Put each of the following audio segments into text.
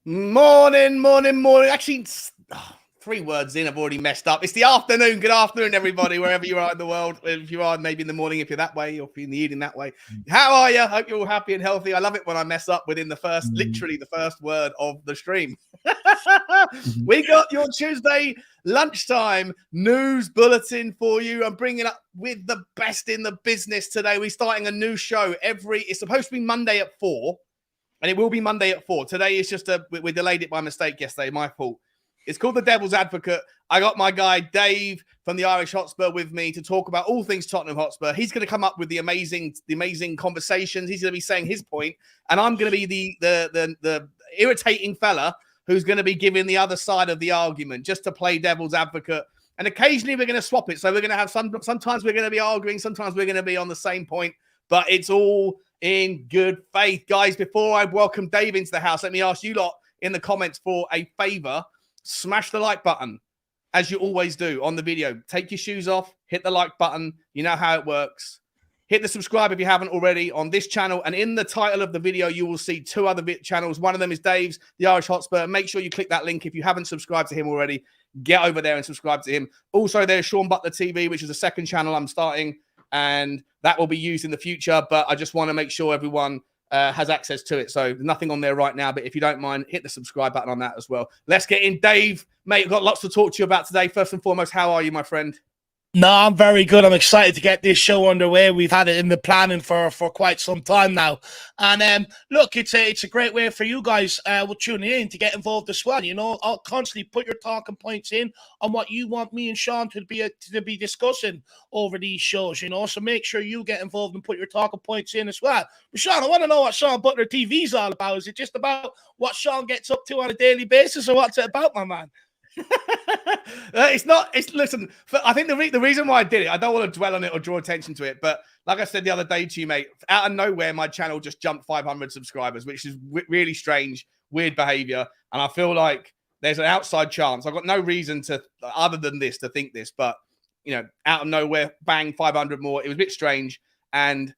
Morning. Actually, three words in, I've already messed up. It's the afternoon. Good afternoon, everybody, wherever you are in the world. If you are maybe in the morning, if you're that way, or if you're in the evening that way. How are you? Hope you're all happy and healthy. I love it when I mess up within literally the first word of the stream. We got your Tuesday lunchtime news bulletin for you. I'm bringing up with the best in the business today. We're starting a new show it's supposed to be Monday at 4. And it will be Monday at 4. Today is just we delayed it by mistake yesterday. My fault. It's called The Devil's Advocate. I got my guy Dave from the Irish Hotspur with me to talk about all things Tottenham Hotspur. He's going to come up with the amazing conversations. He's going to be saying his point, and I'm going to be the irritating fella who's going to be giving the other side of the argument, just to play devil's advocate. And occasionally we're going to swap it. So we're going to have sometimes we're going to be arguing, sometimes we're going to be on the same point, but it's all in good faith. Guys, before I welcome Dave into the house, let me ask you lot in the comments for a favor. Smash the like button, as you always do on the video. Take your shoes off, hit the like button. You know how it works. Hit the subscribe if you haven't already on this channel. And in the title of the video, you will see two other channels. One of them is Dave's, the Irish Hotspur. Make sure you click that link if you haven't subscribed to him already. Get over there and subscribe to him. Also, there's Sean Butler TV, which is the second channel I'm starting, and that will be used in the future, but I just want to make sure everyone has access to it. So nothing on there right now, but if you don't mind, hit the subscribe button on that as well. Let's get in. Dave, mate, I've got lots to talk to you about today. First and foremost, how are you, my friend? No, I'm very good. I'm excited to get this show underway. We've had it in the planning for quite some time now. And look, it's a great way for you guys tuning in to get involved as well. You know, I'll constantly put your talking points in on what you want me and Sean to be discussing over these shows, you know. So make sure you get involved and put your talking points in as well. But Sean, I want to know what Sean Butler TV is all about. Is it just about what Sean gets up to on a daily basis, or what's it about, my man? Listen, I think the reason why I did it, I don't want to dwell on it or draw attention to it, but like I said the other day to you, mate, out of nowhere, my channel just jumped 500 subscribers, which is really strange, weird behavior. And I feel like there's an outside chance. I've got no reason to, other than this, to think this, but, you know, out of nowhere, bang, 500 more. It was a bit strange. And,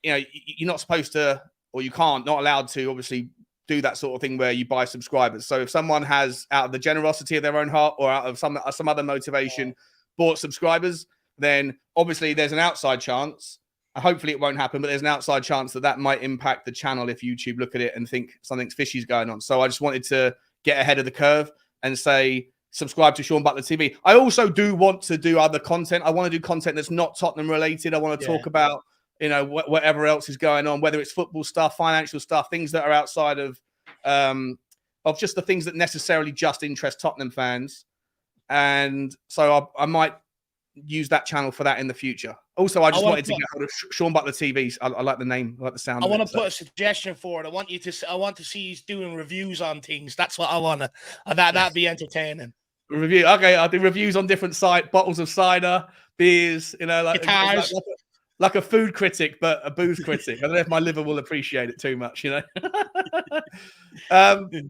you know, you're not supposed to, or you can't, not allowed to, obviously, do that sort of thing where you buy subscribers. So if someone has, out of the generosity of their own heart or out of some other motivation, bought subscribers, then obviously there's an outside chance. Hopefully it won't happen, but there's an outside chance that might impact the channel if YouTube look at it and think something's fishy is going on. So I just wanted to get ahead of the curve and say, subscribe to Sean Butler TV. I also do want to do other content. I want to do content that's not Tottenham related. I want to talk about, you know, whatever else is going on, whether it's football stuff, financial stuff, things that are outside of just the things that necessarily just interest Tottenham fans. And so I might use that channel for that in the future. Also, I wanted to get hold of Sean Butler TV. I like the name, I like the sound. I want to put a suggestion for it. I want to see he's doing reviews on things. That's what I want to. That'd be entertaining. Review. Okay, I'll do reviews on different bottles of cider, beers, you know, like guitars. Like a food critic, but a booze critic. I don't know if my liver will appreciate it too much, you know.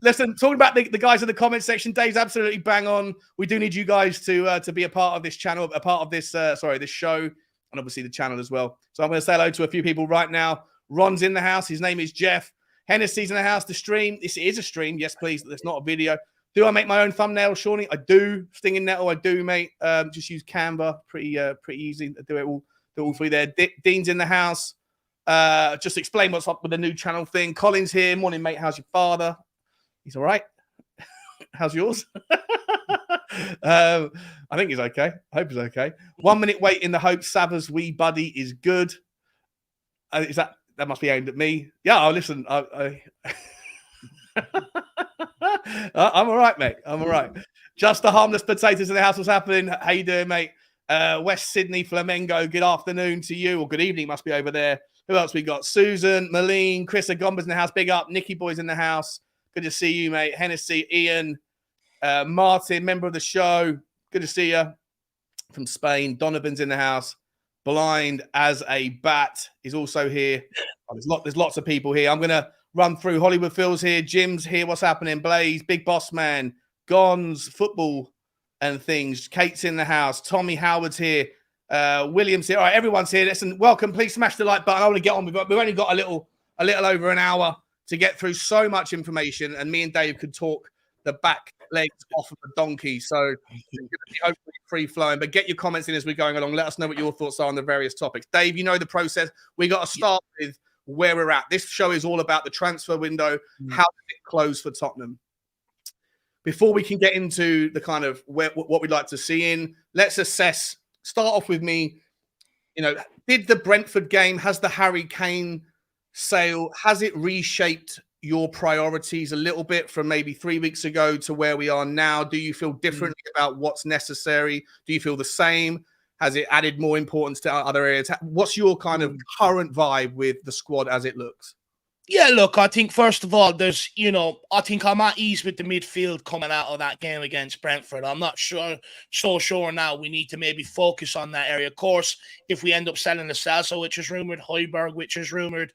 Listen, talking about the guys in the comment section, Dave's absolutely bang on. We do need you guys to be a part of this channel, a part of this, this show, and obviously the channel as well. So I'm going to say hello to a few people right now. Ron's in the house. His name is Jeff. Hennessy's in the house. The stream. This is a stream. Yes, please. It's not a video. Do I make my own thumbnail, Shawnee? I do. Stinging Nettle, I do, mate. Just use Canva. Pretty easy. I do it all. All three there. Dean's in the house. Just explain what's up with the new channel thing. Colin's here. Morning, mate. How's your father? He's all right. How's yours? I think he's okay. I hope he's okay. 1 minute wait in the hope Sava's wee buddy is good. Is that must be aimed at me? Yeah. I'll listen. I'm all right, mate. I'm all right. Just the harmless potatoes in the house. What's happening? How you doing, mate? West Sydney Flamengo, good afternoon to you, or good evening, must be over there. Who else we got? Susan, Malene, Chris Agomba's in the house. Big up. Nicky Boy's in the house. Good to see you, mate. Hennessy, Ian, Martin, member of the show. Good to see you. From Spain. Donovan's in the house. Blind as a bat is also here. Oh, there's lots of people here. I'm going to run through. Hollywood Phil's here. Jim's here. What's happening? Blaze, Big Boss Man, Gons, football and things. Kate's in the house. Tommy Howard's here. William's here. All right, everyone's here. Listen, welcome. Please smash the like button. I want to get on. We've only got a little over an hour to get through so much information, and me and Dave could talk the back legs off of the donkey. So it's going to be hopefully free flowing. But get your comments in as we're going along. Let us know what your thoughts are on the various topics. Dave, you know the process. We got to start with where we're at. This show is all about the transfer window. How did it close for Tottenham? Before we can get into the kind of what we'd like to see in, let's assess. Start off with me. You know, did the Brentford game, has the Harry Kane sale, has it reshaped your priorities a little bit from maybe 3 weeks ago to where we are now? Do you feel differently about what's necessary? Do you feel the same? Has it added more importance to other areas? What's your kind of current vibe with the squad as it looks? Yeah, look, I think first of all, I think I'm at ease with the midfield coming out of that game against Brentford. I'm not so sure now we need to maybe focus on that area. Of course, if we end up selling the Celso, which is rumoured, Højbjerg, which is rumoured,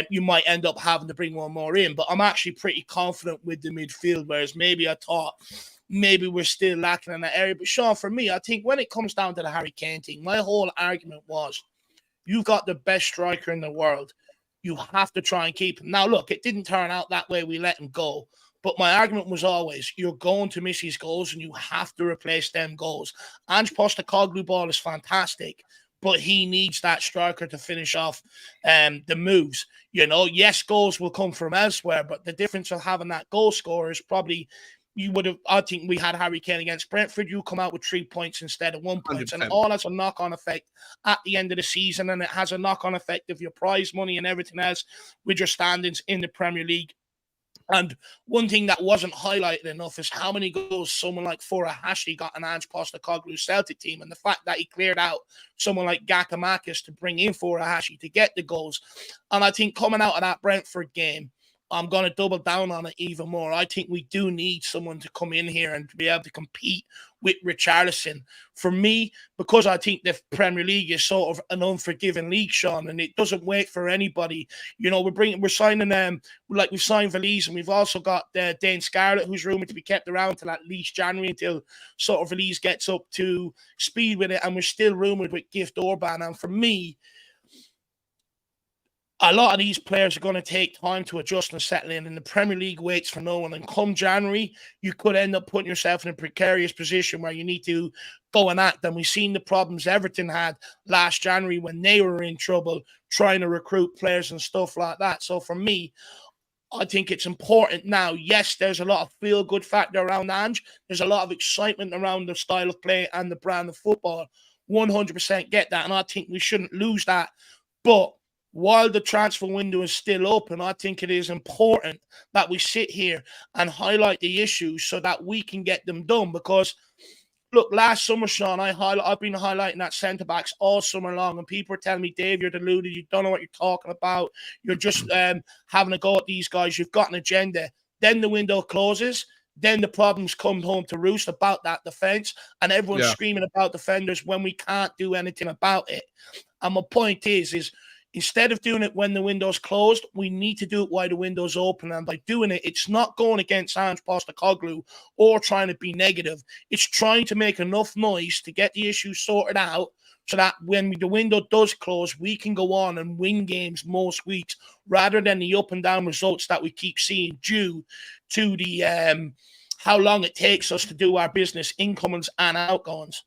you might end up having to bring one more in. But I'm actually pretty confident with the midfield, whereas maybe I thought maybe we're still lacking in that area. But Sean, for me, I think when it comes down to the Harry Kane thing, my whole argument was you've got the best striker in the world. You have to try and keep him. Now, look, it didn't turn out that way. We let him go. But my argument was always, you're going to miss his goals and you have to replace them goals. Ange Postecoglou ball is fantastic, but he needs that striker to finish off the moves. You know, yes, goals will come from elsewhere, but the difference of having that goal scorer is probably I think we had Harry Kane against Brentford. You come out with 3 points instead of 1 point. 100%. And all has a knock-on effect at the end of the season. And it has a knock-on effect of your prize money and everything else with your standings in the Premier League. And one thing that wasn't highlighted enough is how many goals someone like Furuhashi got an Ange Postecoglou Celtic team, and the fact that he cleared out someone like Giakoumakis to bring in Furuhashi to get the goals. And I think coming out of that Brentford game, I'm going to double down on it even more. I think we do need someone to come in here and to be able to compete with Richarlison. For me, because I think the Premier League is sort of an unforgiving league, Sean, and it doesn't wait for anybody. You know, we're signing like we've signed Valise, and we've also got Dane Scarlett, who's rumoured to be kept around till at least January until sort of Valise gets up to speed with it, and we're still rumoured with Gift Orban. And for me, a lot of these players are going to take time to adjust and settle in, and the Premier League waits for no one. And come January, you could end up putting yourself in a precarious position where you need to go and act. And we've seen the problems Everton had last January when they were in trouble trying to recruit players and stuff like that. So for me, I think it's important now. Yes, there's a lot of feel-good factor around Ange. There's a lot of excitement around the style of play and the brand of football. 100% get that, and I think we shouldn't lose that. But while the transfer window is still open, I think it is important that we sit here and highlight the issues so that we can get them done. Because, look, last summer, Sean, I've been highlighting that centre-backs all summer long, and people are telling me, Dave, you're deluded, you don't know what you're talking about, you're just having a go at these guys, you've got an agenda. Then the window closes, then the problems come home to roost about that defence, and everyone's screaming about defenders when we can't do anything about it. And my point is instead of doing it when the window's closed, we need to do it while the window's open. And by doing it, it's not going against Ange Postecoglou or trying to be negative. It's trying to make enough noise to get the issue sorted out so that when the window does close, we can go on and win games most weeks rather than the up and down results that we keep seeing due to the how long it takes us to do our business, incomings and outgoings.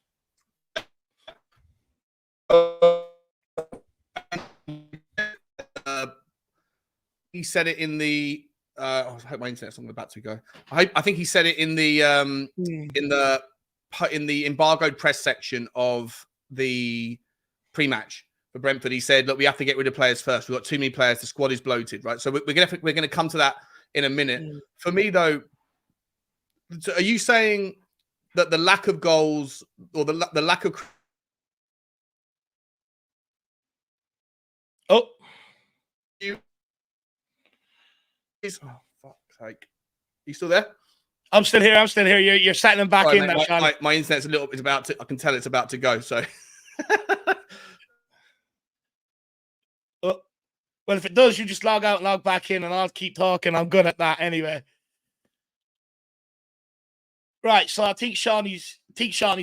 He said it in the. I hope my internet's not about to go. I think he said it in the embargoed press section of the pre-match for Brentford. He said, "Look, we have to get rid of players first. We've got too many players. The squad is bloated, right?" So we're gonna come to that in a minute. For me, though, are you saying that the lack of goals or the lack of fuck's sake. You still there? I'm still here. You're settling back in mate, there, my internet's a little bit about to, I can tell it's about to go, so. Well, if it does, you just log out and log back in and I'll keep talking. I'm good at that anyway. Right, so I think Shawnee's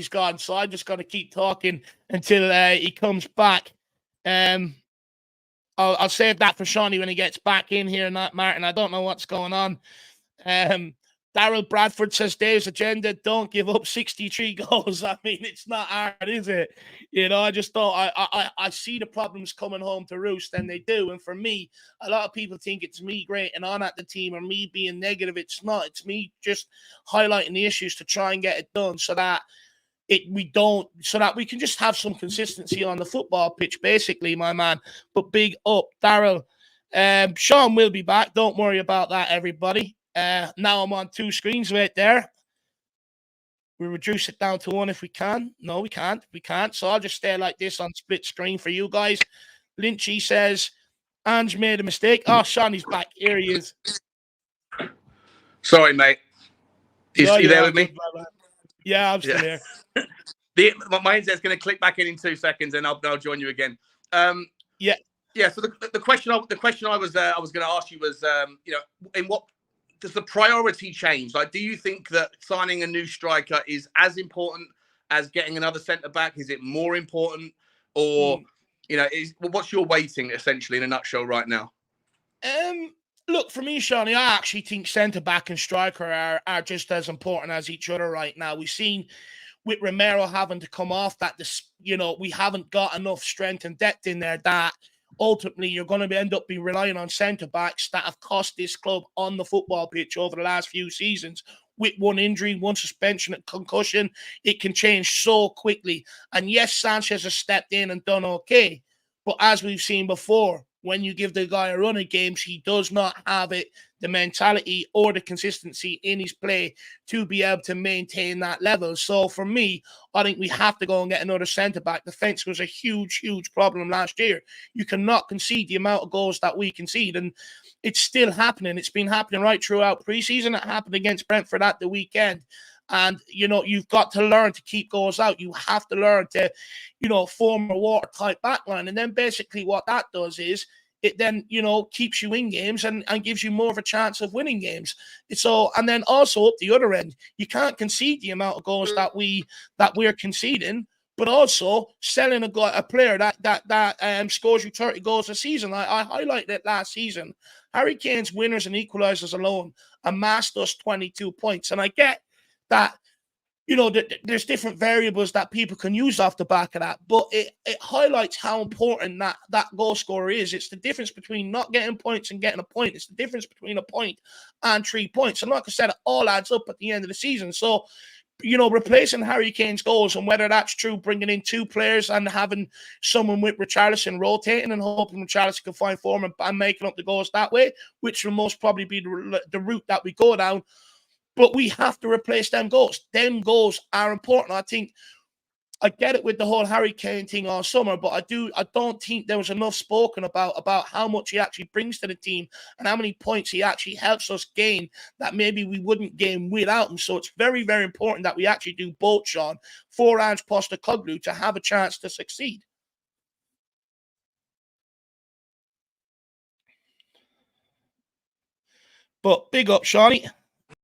gone, so I'm just going to keep talking until he comes back. I'll save that for Shawnee when he gets back in here, not Martin. I don't know what's going on. Daryl Bradford says Dave's agenda, don't give up 63 goals. I mean, it's not hard, is it? You know, I just thought I see the problems coming home to roost, and they do. And for me, a lot of people think it's me grating on at the team or me being negative. It's not. It's me just highlighting the issues to try and get it done so that we can just have some consistency on the football pitch, basically, my man. But big up, Daryl. Sean will be back. Don't worry about that, everybody. Now I'm on 2 screens right there. We reduce it down to 1 if we can. No, we can't. We can't. So I'll just stay like this on split screen for you guys. Lynchy says, Ange made a mistake. Oh, Sean, he's back. Here he is. Sorry, mate. You there with me? Yeah, I'm still here. My internet's going to click back in 2 seconds, and I'll join you again. Yeah. So the question I was going to ask you was, in what does the priority change? Like, do you think that signing a new striker is as important as getting another centre back? Is it more important, or what's your weighting essentially in a nutshell right now? Look, for me, Shawnee, I actually think centre back and striker are just as important as each other right now. We've seen with Romero having to come off that we haven't got enough strength and depth in there that ultimately you're going to end up being relying on centre-backs that have cost this club on the football pitch over the last few seasons. With one injury, one suspension, and concussion, it can change so quickly. And yes, Sanchez has stepped in and done okay. But as we've seen before, when you give the guy a run of games, he does not have the mentality or the consistency in his play to be able to maintain that level. So for me, I think we have to go and get another centre-back. Defence was a huge, huge problem last year. You cannot concede the amount of goals that we concede, and it's still happening. It's been happening right throughout pre-season. It happened against Brentford at the weekend. And, you've got to learn to keep goals out. You have to learn to, form a watertight backline. And then basically what that does is it then, keeps you in games and gives you more of a chance of winning games. And then also up the other end, you can't concede the amount of goals that we're conceding, but also selling a player that scores you 30 goals a season. I highlighted it last season. Harry Kane's winners and equalizers alone amassed us 22 points. And I get that, there's different variables that people can use off the back of that, but it highlights how important that goal scorer is. It's the difference between not getting points and getting a point. It's the difference between a point and 3 points. And like I said, it all adds up at the end of the season. So, replacing Harry Kane's goals, and whether that's true, bringing in 2 players and having someone with Richarlison rotating and hoping Richarlison can find form and making up the goals that way, which will most probably be the route that we go down. But we have to replace them goals. Them goals are important. I think I get it with the whole Harry Kane thing all summer, but I don't think there was enough spoken about how much he actually brings to the team and how many points he actually helps us gain that maybe we wouldn't gain without him. So it's very, very important that we actually do both, Sean, for Ange Postecoglou to have a chance to succeed. But big up, Shawnee.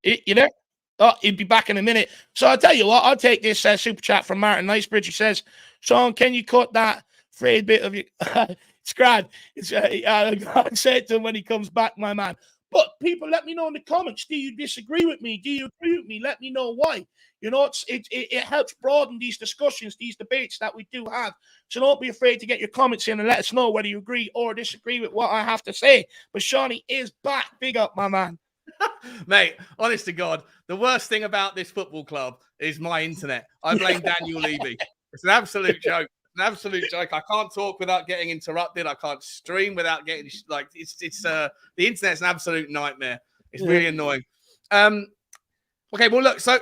You there? Oh, he'll be back in a minute. So I'll tell you what, I'll take this super chat from Martin Nicebridge. He says, Sean, can you cut that frayed bit of you? It's grand. I'll say it to him when he comes back, my man. But people, let me know in the comments. Do you disagree with me? Do you agree with me? Let me know why. It helps broaden these discussions, these debates that we do have. So don't be afraid to get your comments in and let us know whether you agree or disagree with what I have to say. But Shawnee is back. Big up, my man. Mate, honest to God, the worst thing about this football club is my internet. I blame Daniel Levy. It's an absolute joke. An absolute joke. I can't talk without getting interrupted. I can't stream without getting the internet's an absolute nightmare. It's really annoying. Okay, well look, so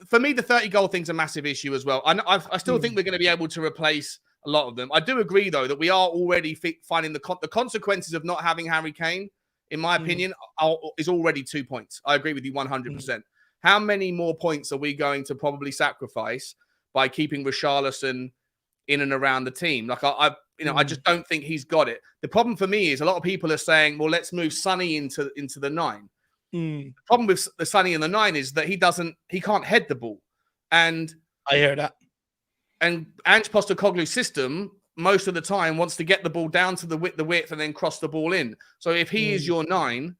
for me the 30 goal thing's a massive issue as well. I still think we're going to be able to replace a lot of them. I do agree though that we are already finding the consequences of not having Harry Kane, in my opinion, is already 2 points. I agree with you 100%. How many more points are we going to probably sacrifice by keeping Richarlison in and around the team? Like I just don't think he's got it. The problem for me is a lot of people are saying, well, let's move Sonny into the 9. The problem with the Sonny in the 9 is that he can't head the ball. And I hear that. And Ange Postecoglou's system most of the time wants to get the ball down to the width and then cross the ball in. So if he is your 9,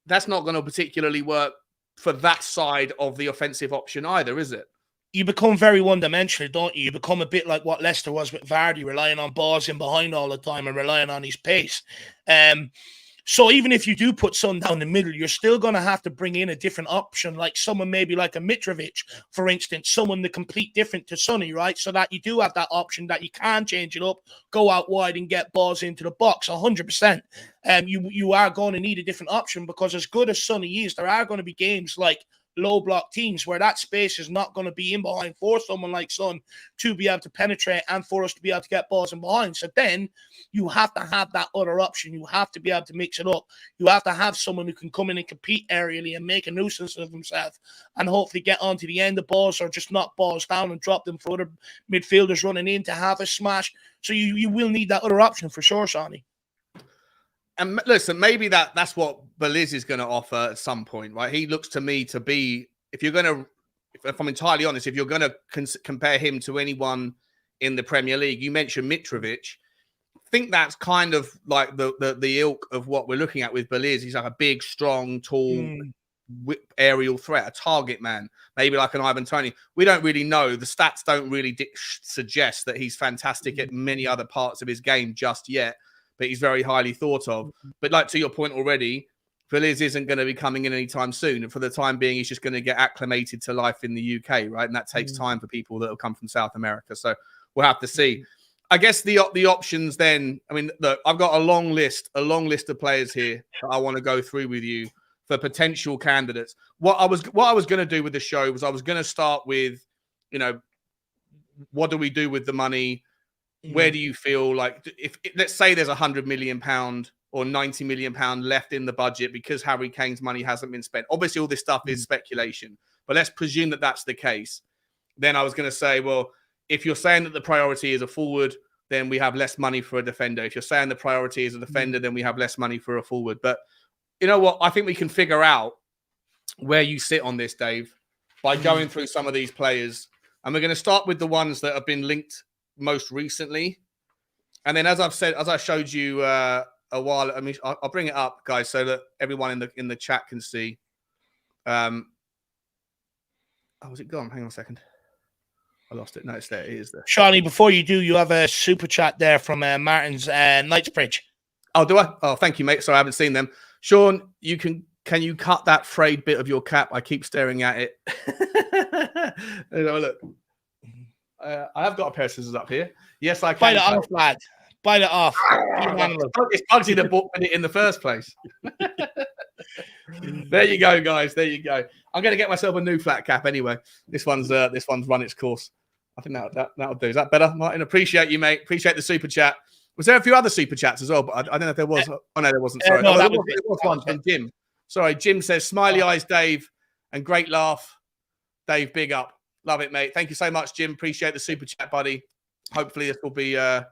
that's not going to particularly work for that side of the offensive option either, is it? You become very one-dimensional, don't you? You become a bit like what Leicester was with Vardy, relying on balls in behind all the time and relying on his pace. So even if you do put Son down the middle, you're still going to have to bring in a different option, like someone maybe like a Mitrovic, for instance, someone the complete different to Sonny, right? So that you do have that option that you can change it up, go out wide and get balls into the box, 100%. You are going to need a different option, because as good as Sonny is, there are going to be games like low block teams where that space is not going to be in behind for someone like Son to be able to penetrate and for us to be able to get balls in behind. So then you have to have that other option. You have to be able to mix it up. You have to have someone who can come in and compete aerially and make a nuisance of himself and hopefully get onto the end of balls or just knock balls down and drop them for other midfielders running in to have a smash. So you will need that other option for sure, Sonny. And listen, maybe that's what Beliz is going to offer at some point, right? He looks to me to be, if I'm entirely honest, if you're going to compare him to anyone in the Premier League, you mentioned Mitrovic. I think that's kind of like the ilk of what we're looking at with Beliz. He's like a big, strong, tall aerial threat, a target man, maybe like an Ivan Toney. We don't really know. The stats don't really suggest that he's fantastic at many other parts of his game just yet, but he's very highly thought of. But like to your point already, Beliz isn't going to be coming in anytime soon. And for the time being, he's just going to get acclimated to life in the UK, right? And that takes time for people that have come from South America. So we'll have to see. I guess the options then, I mean, look, I've got a long list of players here that I want to go through with you for potential candidates. What I was going to do with the show was I was going to start with, what do we do with the money? Where do you feel like, if let's say there's £100 million or £90 million left in the budget because Harry Kane's money hasn't been spent? Obviously, all this stuff is speculation, but let's presume that that's the case. Then I was going to say, well, if you're saying that the priority is a forward, then we have less money for a defender. If you're saying the priority is a defender, then we have less money for a forward. But you know what? I think we can figure out where you sit on this, Dave, by going through some of these players. And we're going to start with the ones that have been linked most recently. And then, as I've said, as I showed you a while, I mean, I'll bring it up, guys, so that everyone in the chat can see. Oh, was it gone? Hang on a second. I lost it. No, it's there. It is there. Shawnee, before you do, you have a super chat there from Martin's Knightsbridge. Oh, do I? Oh, thank you, mate. Sorry, I haven't seen them. Sean, can you cut that frayed bit of your cap? I keep staring at it. Look. I have got a pair of scissors up here. Yes, I can. Bite it off, lad. Bite it off. It's Bugsy that bought it in the first place. There you go, guys. There you go. I'm going to get myself a new flat cap anyway. This one's run its course. I think that'll do. Is that better, Martin? Appreciate you, mate. Appreciate the super chat. Was there a few other super chats as well? But I don't know if there was. Oh no, there wasn't. Sorry, no, there was one from Jim. Sorry, Jim says smiley eyes, Dave, and great laugh, Dave. Big up. Love it, mate. Thank you so much, Jim. Appreciate the super chat, buddy. Hopefully this will be a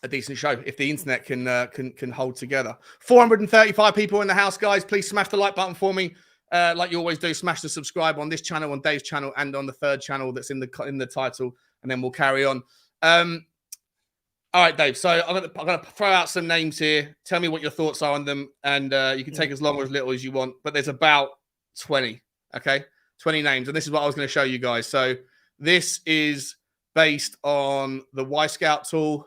decent show if the internet can hold together. 435 people in the house, guys. Please smash the like button for me, like you always do. Smash the subscribe on this channel, on Dave's channel, and on the third channel that's in the title, and then we'll carry on. All right, Dave. So I'm gonna throw out some names here. Tell me what your thoughts are on them, and you can take as long or as little as you want. But there's about 20. Okay. 20 names, and this is what I was going to show you guys. So this is based on the Y Scout tool.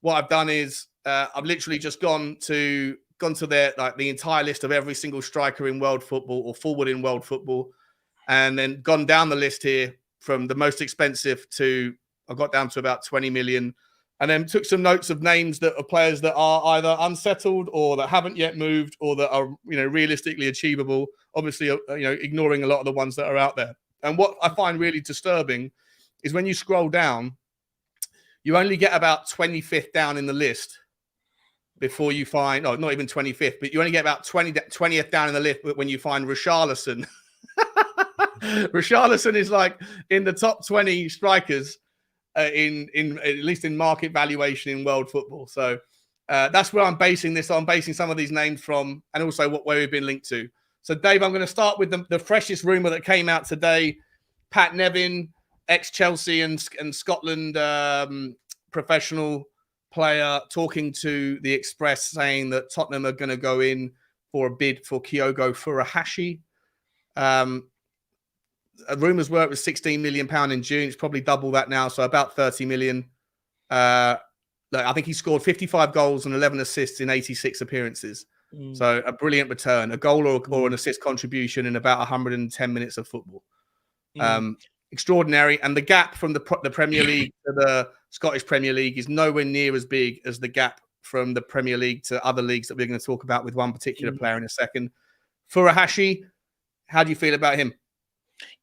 What I've done is I've literally just gone to the entire list of every single striker in world football or forward in world football, and then gone down the list here from the most expensive to I got down to about 20 million, and then took some notes of names that are players that are either unsettled or that haven't yet moved or that are realistically achievable. Obviously, ignoring a lot of the ones that are out there. And what I find really disturbing is when you scroll down, you only get about 25th down in the list before you find, no, not even 25th, but you only get about 20th down in the list when you find Richarlison. Richarlison is like in the top 20 strikers in at least in market valuation in world football. So that's where I'm basing this on. I'm basing some of these names from, and also where we've been linked to. So, Dave, I'm going to start with the freshest rumor that came out today. Pat Nevin, ex-Chelsea and Scotland professional player, talking to the Express, saying that Tottenham are going to go in for a bid for Kyogo Furuhashi. Rumours were it was £16 million in June. It's probably double that now, so about 30 million. I think he scored 55 goals and 11 assists in 86 appearances. So a brilliant return, a goal or an assist contribution in about 110 minutes of football. Extraordinary. And the gap from the Premier League to the Scottish Premier League is nowhere near as big as the gap from the Premier League to other leagues that we're going to talk about with one particular player in a second. Furuhashi, how do you feel about him?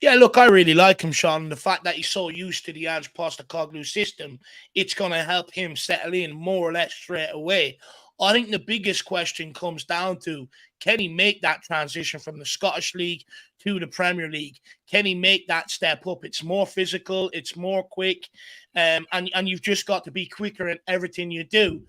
Yeah, look, I really like him, Sean. The fact that he's so used to the Ange Postecoglou system, it's going to help him settle in more or less straight away. I think the biggest question comes down to, can he make that transition from the Scottish League to the Premier League? Can he make that step up? It's more physical, it's more quick, and you've just got to be quicker in everything you do.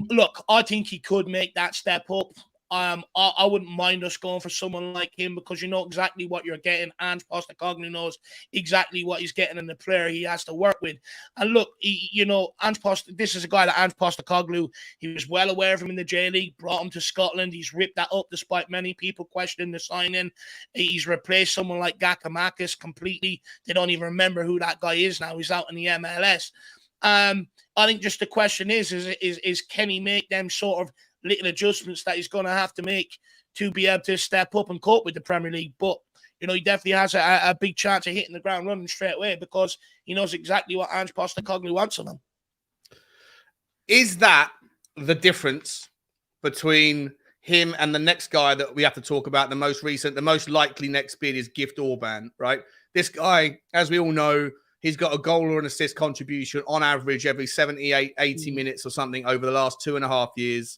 Look, I think he could make that step up. I wouldn't mind us going for someone like him, because you know exactly what you're getting. Ange Postecoglou knows exactly what he's getting in the player he has to work with. And look, this is a guy that Ange Postecoglou, he was well aware of him in the J-League, brought him to Scotland. He's ripped that up despite many people questioning the signing. He's replaced someone like Giakoumakis completely. They don't even remember who that guy is now. He's out in the MLS. I think just the question is can he make them sort of little adjustments that he's going to have to make to be able to step up and cope with the Premier League. But, you know, he definitely has a big chance of hitting the ground running straight away, because he knows exactly what Ange Postecoglou wants of him. Is that the difference between him and the next guy that we have to talk about, the most likely next bid is Gift Orban, right? This guy, as we all know, he's got a goal or an assist contribution on average every 78, 80 minutes or something over the last 2.5 years.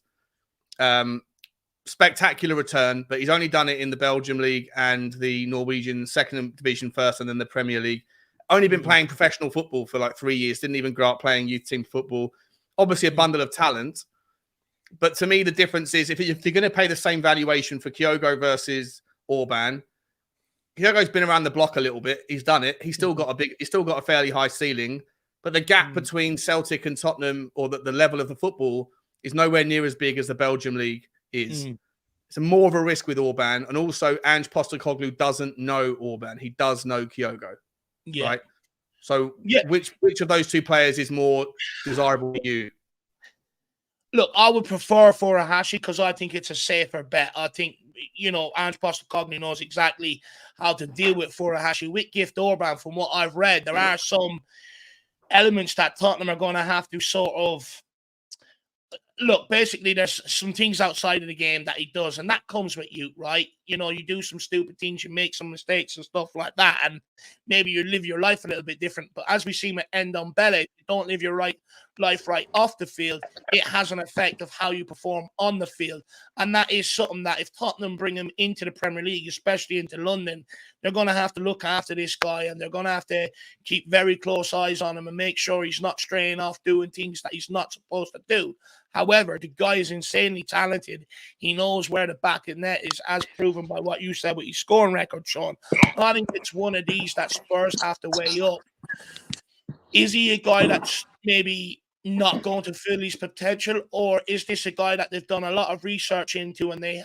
Spectacular return, but he's only done it in the Belgium League and the Norwegian second division first, and then the Premier League. Only been playing professional football for like 3 years. Didn't even grow up playing youth team football. Obviously a bundle of talent. But to me, the difference is if you're going to pay the same valuation for Kyogo versus Orban, Kyogo's been around the block a little bit. He's done it. He's still got a fairly high ceiling. But the gap between Celtic and Tottenham, or the level of the football, is nowhere near as big as the Belgium League is. It's more of a risk with Orban. And also, Ange Postecoglou doesn't know Orban. He does know Kyogo. Yeah. Right? So which of those two players is more desirable to you? Look, I would prefer Furuhashi, because I think it's a safer bet. I think, you know, Ange Postecoglou knows exactly how to deal with Furuhashi. With Gift Orban, from what I've read, there are some elements that Tottenham are going to have to sort of... Look, basically, there's some things outside of the game that he does, and that comes with youth, right? You know, you do some stupid things, you make some mistakes and stuff like that, and maybe you live your life a little bit different. But as we see with Ndombele, you don't live your life right off the field, it has an effect of how you perform on the field. And that is something that if Tottenham bring him into the Premier League, especially into London, they're going to have to look after this guy, and they're going to have to keep very close eyes on him and make sure he's not straying off doing things that he's not supposed to do. However, the guy is insanely talented. He knows where the back of net is, as proven by what you said with his scoring record, Sean. I think it's one of these that Spurs have to weigh up. Is he a guy that's maybe not going to fill his potential, or is this a guy that they've done a lot of research into and they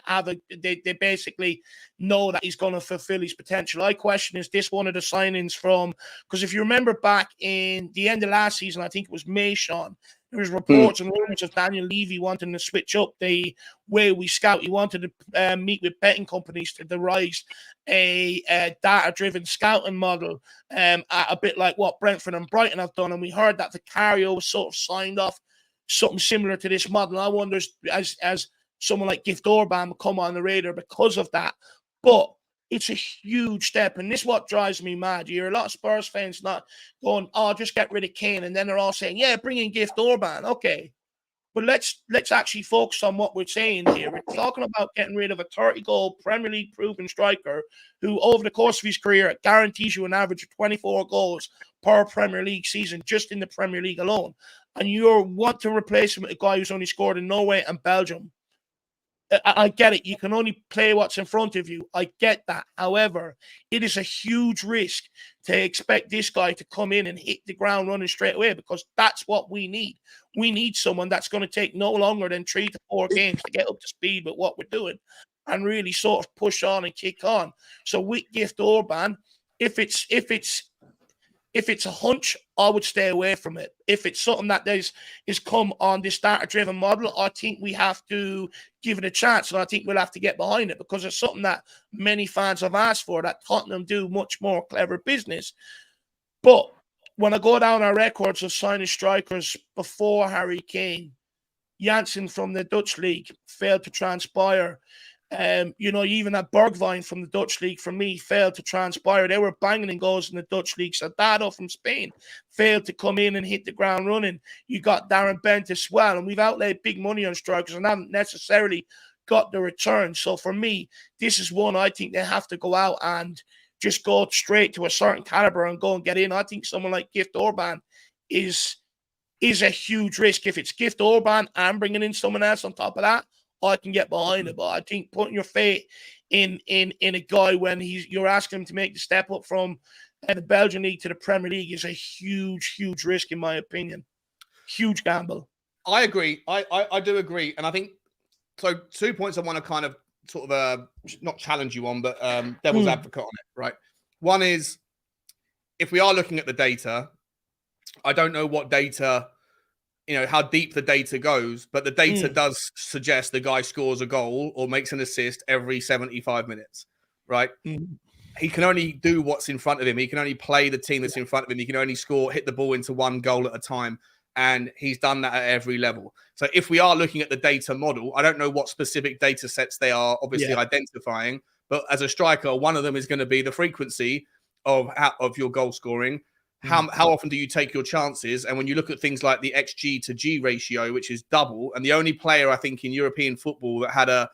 basically know that he's going to fulfill his potential? I question, is this one of the signings from, because if you remember back in the end of last season, I think it was May, Sean, there was reports and rumors of Daniel Levy wanting to switch up the way we scout. He wanted to meet with betting companies to devise a data-driven scouting model, a bit like what Brentford and Brighton have done. And we heard that Vicario sort of signed off something similar to this model. I wonder, as someone like Gift Orban will come on the radar because of that. But it's a huge step, and this is what drives me mad. You hear a lot of Spurs fans not going, "Oh, just get rid of Kane," and then they're all saying, "Yeah, bring in Gift Orban." Okay, but let's actually focus on what we're saying here. We're talking about getting rid of a 30-goal Premier League proven striker who, over the course of his career, guarantees you an average of 24 goals per Premier League season, just in the Premier League alone. And you want to replace him with a guy who's only scored in Norway and Belgium. I get it. You can only play what's in front of you. I get that. However, it is a huge risk to expect this guy to come in and hit the ground running straight away, because that's what we need. We need someone that's going to take no longer than 3 to 4 games to get up to speed with what we're doing and really sort of push on and kick on. So with Gift Orban, if it's a hunch, I would stay away from it. If it's something that is come on this data-driven model, I think we have to give it a chance, and I think we'll have to get behind it, because it's something that many fans have asked for, that Tottenham do much more clever business. But when I go down our records of signing strikers before Harry Kane, Janssen from the Dutch league failed to transpire. Even that Bergwijn from the Dutch league, for me, failed to transpire. They were banging in goals in the Dutch league. Sadado from Spain failed to come in and hit the ground running. You got Darren Bent as well, and we've outlaid big money on strikers and haven't necessarily got the return. So for me, this is one I think they have to go out and just go straight to a certain caliber and go and get in. I think someone like Gift Orban is a huge risk. If it's Gift Orban and bringing in someone else on top of that, I can get behind it. But I think putting your faith in a guy when you're asking him to make the step up from the Belgian league to the Premier League is a huge, huge risk, in my opinion. Huge gamble. I agree. I do agree. And I think, so 2 points I want to kind of sort of not challenge you on, but devil's advocate on it, right? One is, if we are looking at the data, I don't know what data, how deep the data goes, but the data does suggest the guy scores a goal or makes an assist every 75 minutes, right? He can only do what's in front of him. He can only play the team that's in front of him. He can only hit the ball into one goal at a time. And he's done that at every level. So if we are looking at the data model, I don't know what specific data sets they are obviously identifying, but as a striker, one of them is going to be the frequency of your goal scoring. How often do you take your chances? And when you look at things like the XG to G ratio, which is double, and the only player I think in European football that had a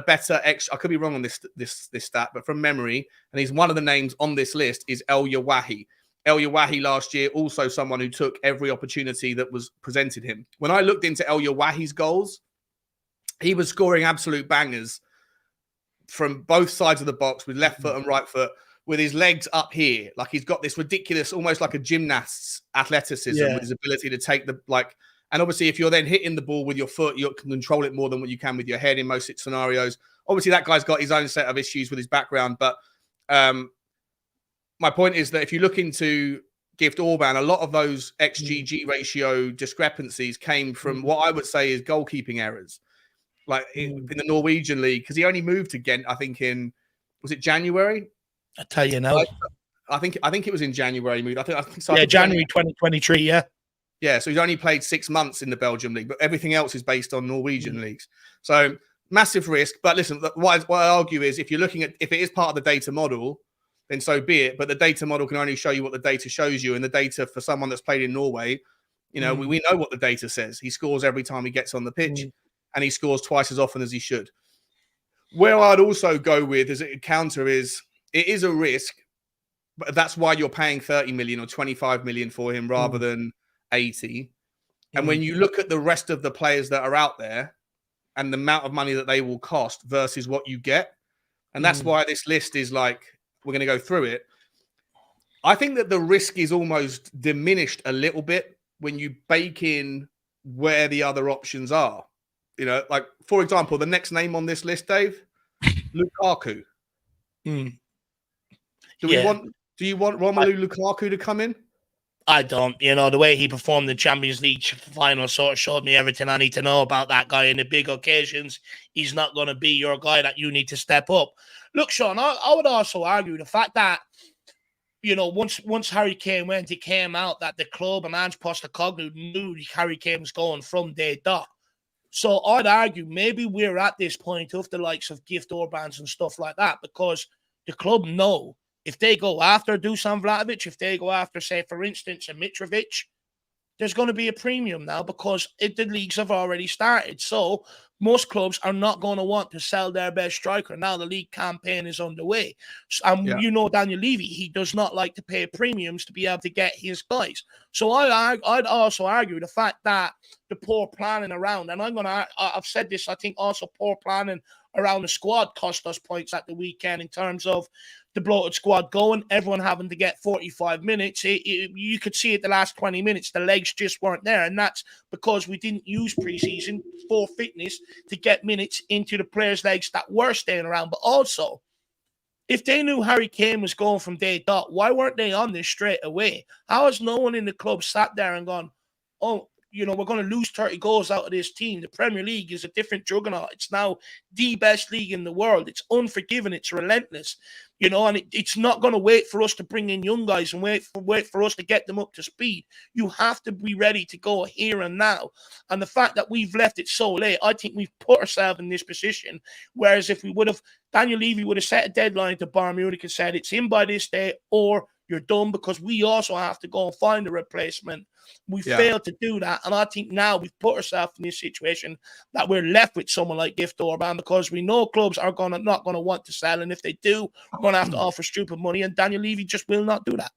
better X, I could be wrong on this stat, but from memory, and he's one of the names on this list, is El Yawahi. El Yawahi last year, also someone who took every opportunity that was presented him. When I looked into El Yawahi's goals, he was scoring absolute bangers from both sides of the box with left foot and right foot, with his legs up here. Like, he's got this ridiculous, almost like a gymnast's athleticism with his ability to take and obviously if you're then hitting the ball with your foot, you can control it more than what you can with your head in most scenarios. Obviously that guy's got his own set of issues with his background, but my point is that if you look into Gift Orban, a lot of those XG-G ratio discrepancies came from what I would say is goalkeeping errors. Like in the Norwegian league, because he only moved to Ghent, I think was it January? I tell you now. I think it was in January. I think so. Yeah, January 2023. Yeah. Yeah. So he's only played 6 months in the Belgium league, but everything else is based on Norwegian leagues. So massive risk. But listen, what I argue is, if you're looking at, if it is part of the data model, then so be it. But the data model can only show you what the data shows you, and the data for someone that's played in Norway, we know what the data says. He scores every time he gets on the pitch, and he scores twice as often as he should. Where I'd also go with as a counter is, it is a risk, but that's why you're paying 30 million or 25 million for him rather than 80. And when you look at the rest of the players that are out there and the amount of money that they will cost versus what you get, and that's why this list is like, we're going to go through it. I think that the risk is almost diminished a little bit when you bake in where the other options are. Like, for example, the next name on this list, Dave, Lukaku. Do you want Romelu Lukaku to come in? I don't. The way he performed in the Champions League final sort of showed me everything I need to know about that guy. In the big occasions, he's not going to be your guy that you need to step up. Look, Sean, I would also argue the fact that, once Harry Kane went, it came out that the club and Ange Postecoglou knew Harry Kane was going from day dot. So I'd argue maybe we're at this point of the likes of Gift Orbans and stuff like that, because the club know if they go after Dusan Vlahovic, if they go after, say, for instance, a Mitrovic, there's going to be a premium now because the leagues have already started. So most clubs are not going to want to sell their best striker. Now the league campaign is underway. You know, Daniel Levy, he does not like to pay premiums to be able to get his guys. So I'd also argue the fact that the poor planning around, and I've said this, I think also poor planning around the squad cost us points at the weekend in terms of the bloated squad going, everyone having to get 45 minutes. You could see it the last 20 minutes, the legs just weren't there. And that's because we didn't use preseason for fitness to get minutes into the players' legs that were staying around. But also, if they knew Harry Kane was going from day dot, why weren't they on this straight away? How has no one in the club sat there and gone, oh, you know, we're going to lose 30 goals out of this team. The Premier League is a different juggernaut. It's now the best league in the world. It's unforgiving. It's relentless. You know, and it's not going to wait for us to bring in young guys and wait for us to get them up to speed. You have to be ready to go here and now. And the fact that we've left it so late, I think we've put ourselves in this position. Whereas if we would have, Daniel Levy would have set a deadline to Bayern Munich and said it's in by this day or you're done, because we also have to go and find a replacement. We failed to do that. And I think now we've put ourselves in this situation that we're left with someone like Gift Orban, because we know clubs are not going to want to sell. And if they do, we're going to have to offer stupid money. And Daniel Levy just will not do that.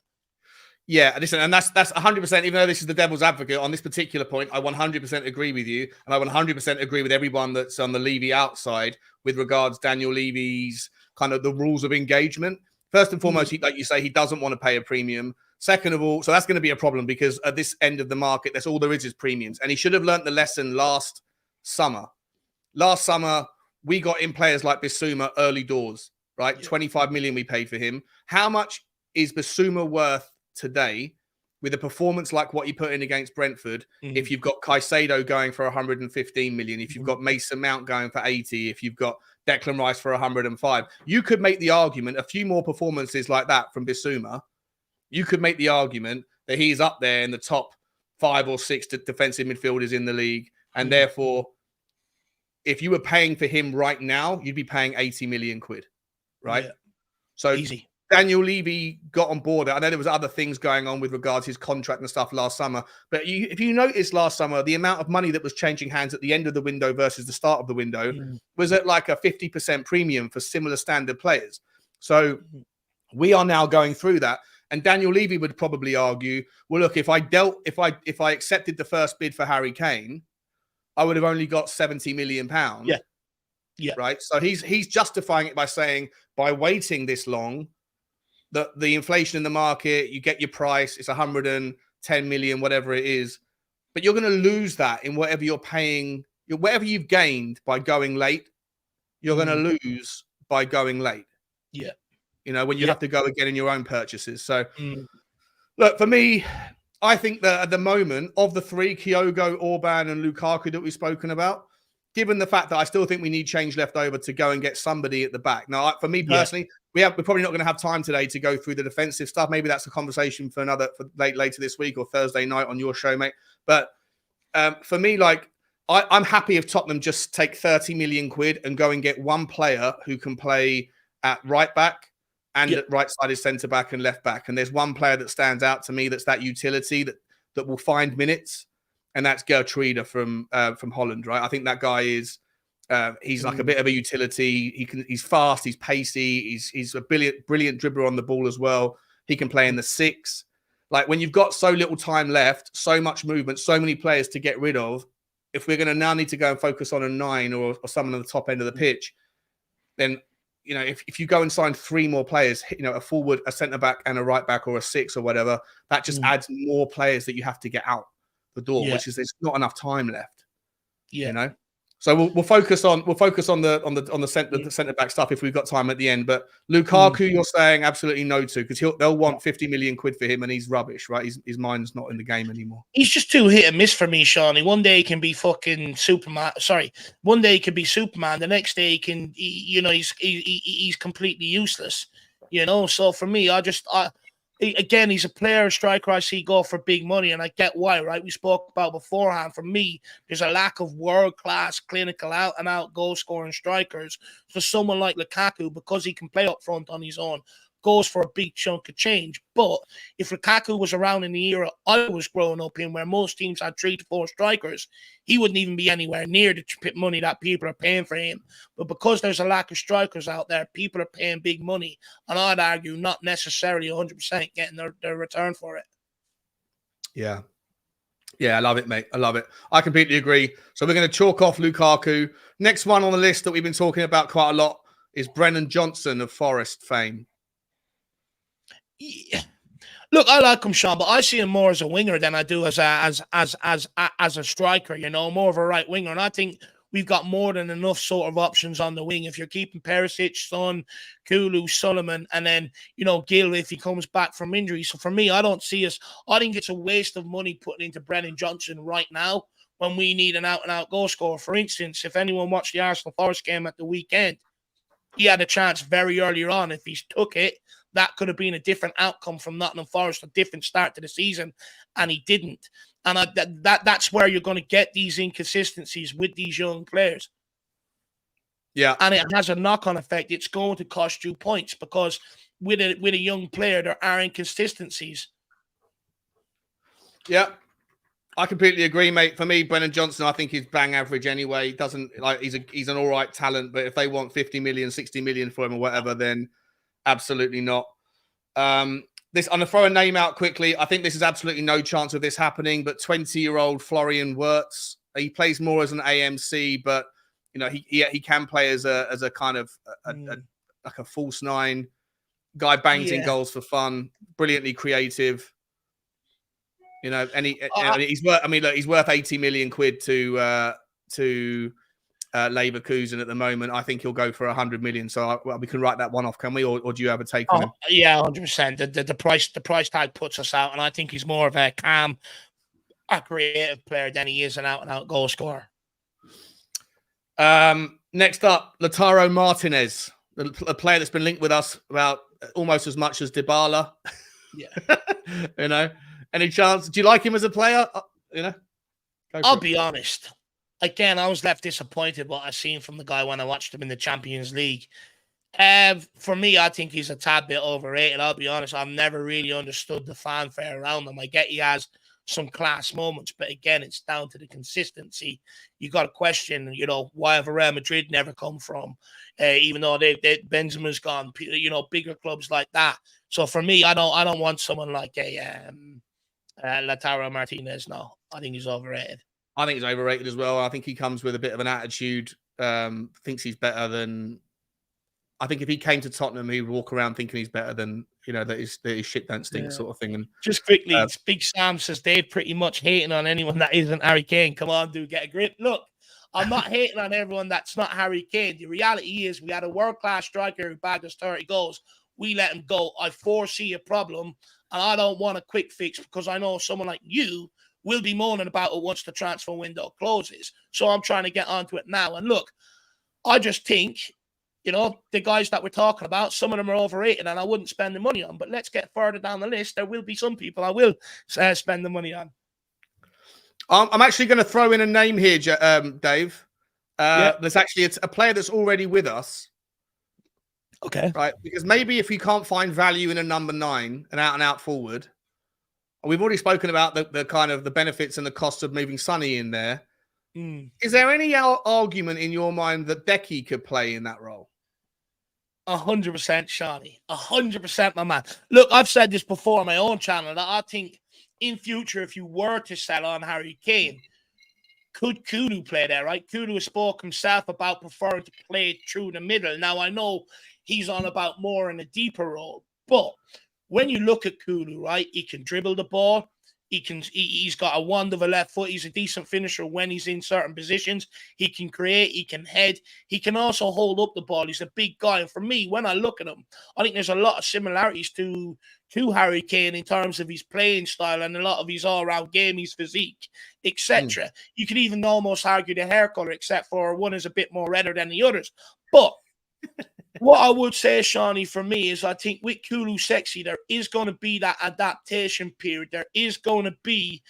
Yeah, listen, and that's 100%, even though this is the devil's advocate on this particular point, I 100% agree with you. And I 100% agree with everyone that's on the Levy outside with regards Daniel Levy's kind of the rules of engagement. First and foremost, like you say, he doesn't want to pay a premium. Second of all, so that's going to be a problem because at this end of the market, that's all there is premiums. And he should have learnt the lesson last summer. Last summer, we got in players like Bissouma early doors, right? 25 million we paid for him. How much is Bissouma worth today with a performance like what he put in against Brentford? If you've got Caicedo going for 115 million, if you've got Mason Mount going for 80, if you've got Declan Rice for 105, you could make the argument a few more performances like that from Bissouma. You could make the argument that he's up there in the top 5 or 6 defensive midfielders in the league. And therefore, if you were paying for him right now, you'd be paying 80 million quid, right? Yeah. So easy. Daniel Levy got on board. I know there was other things going on with regards to his contract and stuff last summer. But if you noticed last summer, the amount of money that was changing hands at the end of the window versus the start of the window was at like a 50% premium for similar standard players. So we are now going through that. And Daniel Levy would probably argue, well, look, if I accepted the first bid for Harry Kane, I would have only got 70 million pounds. Yeah. Yeah. Right. So he's justifying it by saying, by waiting this long, the inflation in the market, you get your price, it's 110 million, whatever it is, but you're going to lose that in whatever you're paying, whatever you've gained by going late, you're going to lose by going late. Yeah. You know, when you have to go again in your own purchases. So look, for me, I think that at the moment of the three, Kyogo, Orban and Lukaku that we've spoken about, given the fact that I still think we need change left over to go and get somebody at the back. Now, for me personally, we're probably not going to have time today to go through the defensive stuff. Maybe that's a conversation for later this week or Thursday night on your show, mate. But for me, like, I'm happy if Tottenham just take 30 million quid and go and get one player who can play at right back and at right side is centre back and left back. And there's one player that stands out to me that's that utility that will find minutes. And that's Gertruida from Holland, right? I think that guy is he's like a bit of a utility. He's fast, he's pacey, he's a brilliant dribbler on the ball as well. He can play in the 6. Like when you've got so little time left, so much movement, so many players to get rid of, if we're going to now need to go and focus on a 9 or someone on the top end of the pitch, then you know, if you go and sign 3 more players, you know, a forward, a centre back, and a right back, or a 6 or whatever, that just adds more players that you have to get out the door, which is there's not enough time left. You know, so we'll focus on the centre back stuff if we've got time at the end. But Lukaku, you're saying absolutely no to, because they'll want 50 million quid for him, and he's rubbish, right? His mind's not in the game anymore. He's just too hit and miss for me, Shawnee. One day he can be fucking Superman. Sorry, one day he can be Superman. The next day he's completely useless. You know, so for me, again, he's a player, a striker I see go for big money, and I get why, right? We spoke about beforehand. For me, there's a lack of world-class, clinical, out-and-out goal-scoring strikers. For someone like Lukaku, because he can play up front on his own, goes for a big chunk of change. But if Lukaku was around in the era I was growing up in, where most teams had 3 to 4 strikers, he wouldn't even be anywhere near the money that people are paying for him. But because there's a lack of strikers out there, people are paying big money, and I'd argue not necessarily 100% getting their return for it. Yeah. Yeah, I love it, mate. I love it. I completely agree. So we're going to chalk off Lukaku. Next one on the list that we've been talking about quite a lot is Brennan Johnson of Forest fame. Yeah. Look, I like him, Sean, but I see him more as a winger than I do as a striker. You know, more of a right winger, and I think we've got more than enough sort of options on the wing. If you're keeping Perisic, Son, Kulu, Solomon, and then Gil if he comes back from injury. So for me, I don't see us. I think it's a waste of money putting into Brennan Johnson right now when we need an out-and-out goal scorer. For instance, if anyone watched the Arsenal Forest game at the weekend, he had a chance very earlier on. If he took it, that could have been a different outcome from Nottingham Forest, a different start to the season, and he didn't. And that's where you're going to get these inconsistencies with these young players. Yeah. And it has a knock-on effect. It's going to cost you points because with a young player, there are inconsistencies. Yeah. I completely agree, mate. For me, Brennan Johnson, I think he's bang average anyway. He's an all right talent, but if they want 50 million, 60 million for him or whatever, then absolutely not. I'm going to throw a name out quickly. I think this is absolutely no chance of this happening, but 20-year-old Florian Wirtz. He plays more as an AMC, but he can play as a kind of like a false nine. Guy bangs in goals for fun, brilliantly creative. And he's worth. I mean, look, he's worth 80 million quid to Leverkusen at the moment. I think he'll go for 100 million. So we can write that one off, can we? Or do you have a take on him? Yeah, 100%. The price tag puts us out, and I think he's more of a calm, a creative player than he is an out-and-out goal scorer. Next up, Lautaro Martinez, a player that's been linked with us about almost as much as Dybala. Yeah. Any chance? Do you like him as a player? I'll be honest. Again, I was left disappointed what I seen from the guy when I watched him in the Champions League. For me, I think he's a tad bit overrated. I'll be honest. I've never really understood the fanfare around him. I get he has some class moments, but again, it's down to the consistency. You got to question, why have Real Madrid never come from? Even though Benzema's gone, bigger clubs like that. So for me, I don't want someone like a Lautaro Martinez. No, I think he's overrated. I think he's overrated as well. I think he comes with a bit of an attitude. Thinks he's better than. I think if he came to Tottenham, he would walk around thinking he's better than that his shit don't stink sort of thing. And just quickly, Big Sam says they're pretty much hating on anyone that isn't Harry Kane. Come on, dude, get a grip. Look, I'm not hating on everyone that's not Harry Kane. The reality is we had a world-class striker who bagged us 30 goals. We let him go. I foresee a problem, and I don't want a quick fix because I know someone like you will be moaning about it once the transfer window closes. So I'm trying to get onto it now. And look, I just think, the guys that we're talking about, some of them are overrated and I wouldn't spend the money on. But let's get further down the list. There will be some people I will spend the money on. I'm actually going to throw in a name here, Dave. There's actually a player that's already with us. Okay. Right. Because maybe if you can't find value in a number 9, an out-and-out forward, we've already spoken about the kind of the benefits and the cost of moving Sonny in there. Is there any argument in your mind that Decky could play in that role? 100%, Shawnee. 100%, my man. Look, I've said this before on my own channel that I think in future, if you were to sell on Harry Kane, could Kulu play there, right? Kulu spoke himself about preferring to play through the middle. Now, I know he's on about more in a deeper role, but when you look at Kulu, right, he can dribble the ball. He's got a wand of a left foot. He's a decent finisher when he's in certain positions. He can create. He can head. He can also hold up the ball. He's a big guy. And for me, when I look at him, I think there's a lot of similarities to Harry Kane in terms of his playing style and a lot of his all-round game, his physique, etc. You could even almost argue the hair color, except for one is a bit more redder than the others. But what I would say, Shawnee, for me is I think with Kulu Sexy, there is going to be that adaptation period. There is going to be,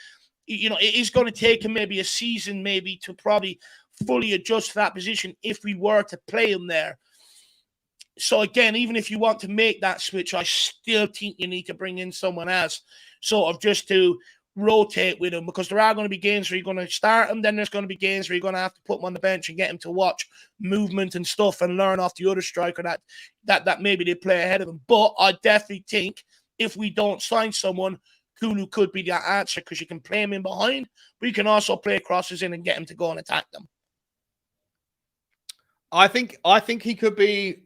it is going to take him maybe a season to probably fully adjust to that position if we were to play him there. So again, even if you want to make that switch, I still think you need to bring in someone else, sort of just to rotate with him, because there are going to be games where you're going to start him, then there's going to be games where you're going to have to put him on the bench and get him to watch movement and stuff and learn off the other striker that maybe they play ahead of him. But I definitely think if we don't sign someone, Kulu could be that answer, because you can play him in behind, but you can also play crosses in and get him to go and attack them. I think he could be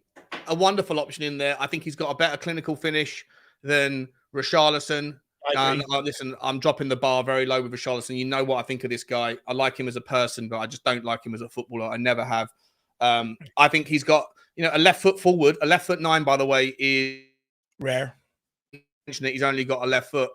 a wonderful option in there. I think he's got a better clinical finish than Richarlison. And listen, I'm dropping the bar very low with Richarlison. You know what I think of this guy. I like him as a person, but I just don't like him as a footballer. I never have. I think he's got, a left foot forward. A left foot 9, by the way, is rare. He's only got a left foot.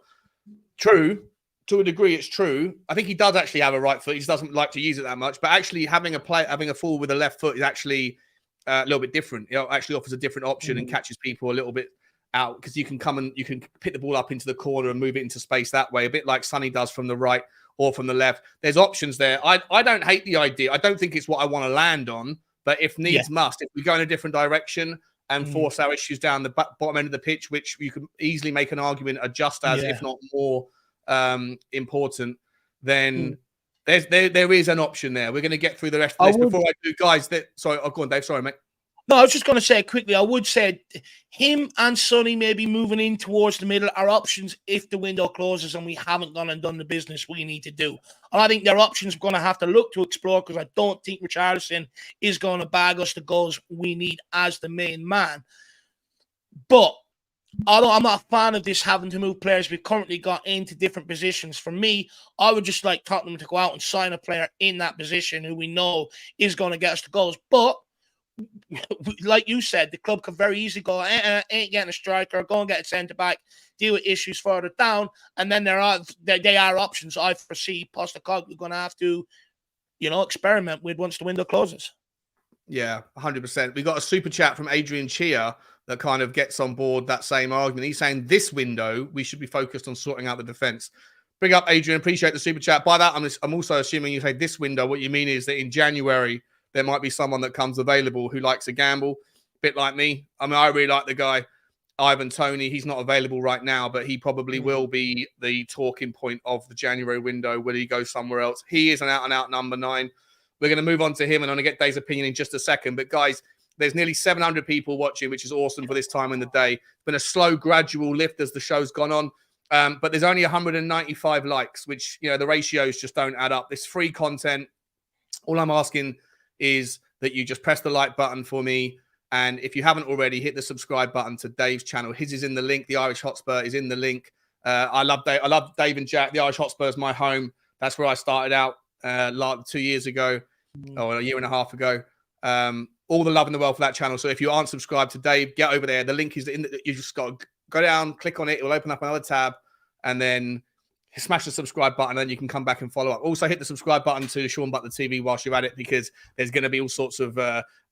True. To a degree, it's true. I think he does actually have a right foot. He just doesn't like to use it that much. But actually, having a forward with a left foot is actually a little bit different. It actually offers a different option and catches people a little bit out, because you can come and you can pick the ball up into the corner and move it into space that way, a bit like Sonny does from the right or from the left. There's options there. I don't hate the idea. I don't think it's what I want to land on, but if needs must, if we go in a different direction and force our issues down the bottom end of the pitch, which you can easily make an argument are just as, if not more, important, then there is an option there. We're going to get through the rest of this before I do, guys. Sorry, go on, Dave. Sorry, mate. No, I was just going to say quickly, I would say him and Sonny maybe moving in towards the middle are options if the window closes and we haven't gone and done the business we need to do. And I think they're options we're going to have to look to explore, because I don't think Richarlison is going to bag us the goals we need as the main man. But although I'm not a fan of this having to move players we've currently got into different positions, for me, I would just like Tottenham to go out and sign a player in that position who we know is going to get us the goals. But like you said, the club could very easily go, ain't getting a striker, go and get a centre-back, deal with issues further down, and then they are options I foresee Postecoglou going to have to, experiment with once the window closes. Yeah, 100%. We got a super chat from Adrian Chia that kind of gets on board that same argument. He's saying this window, we should be focused on sorting out the defence. Bring up, Adrian. Appreciate the super chat. By that, I'm also assuming you say this window. What you mean is that in January, there might be someone that comes available who likes a gamble, a bit like me. I mean, I really like the guy, Ivan Toney. He's not available right now, but he probably will be the talking point of the January window. Will he go somewhere else? He is an out-and-out number 9. We're going to move on to him, and I'm going to get Dave's opinion in just a second. But, guys, there's nearly 700 people watching, which is awesome for this time in the day. It's been a slow, gradual lift as the show's gone on. But there's only 195 likes, which, the ratios just don't add up. This free content. All I'm asking is that you just press the like button for me. And if you haven't already, hit the subscribe button to Dave's channel. His is in the link. The Irish Hotspur is in the link. I love Dave and Jack. The Irish Hotspur is my home. That's where I started out 2 years ago, or a year and a half ago. All the love in the world for that channel. So if you aren't subscribed to Dave, get over there. The link is you just got to go down, click on it. It will open up another tab, and then smash the subscribe button, and then you can come back and follow up. Also, hit the subscribe button to Sean Butler TV whilst you're at it, because there's going to be all sorts of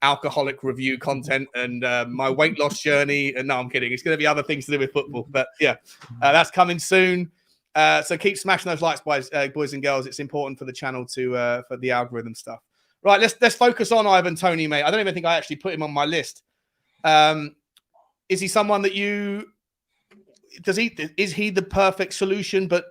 alcoholic review content and my weight loss journey. And no, I'm kidding. It's going to be other things to do with football. But yeah, that's coming soon. So keep smashing those likes, boys and girls. It's important for the channel for the algorithm stuff. Right, let's focus on Ivan Toney, mate. I don't even think I actually put him on my list. Is he someone that is he the perfect solution, but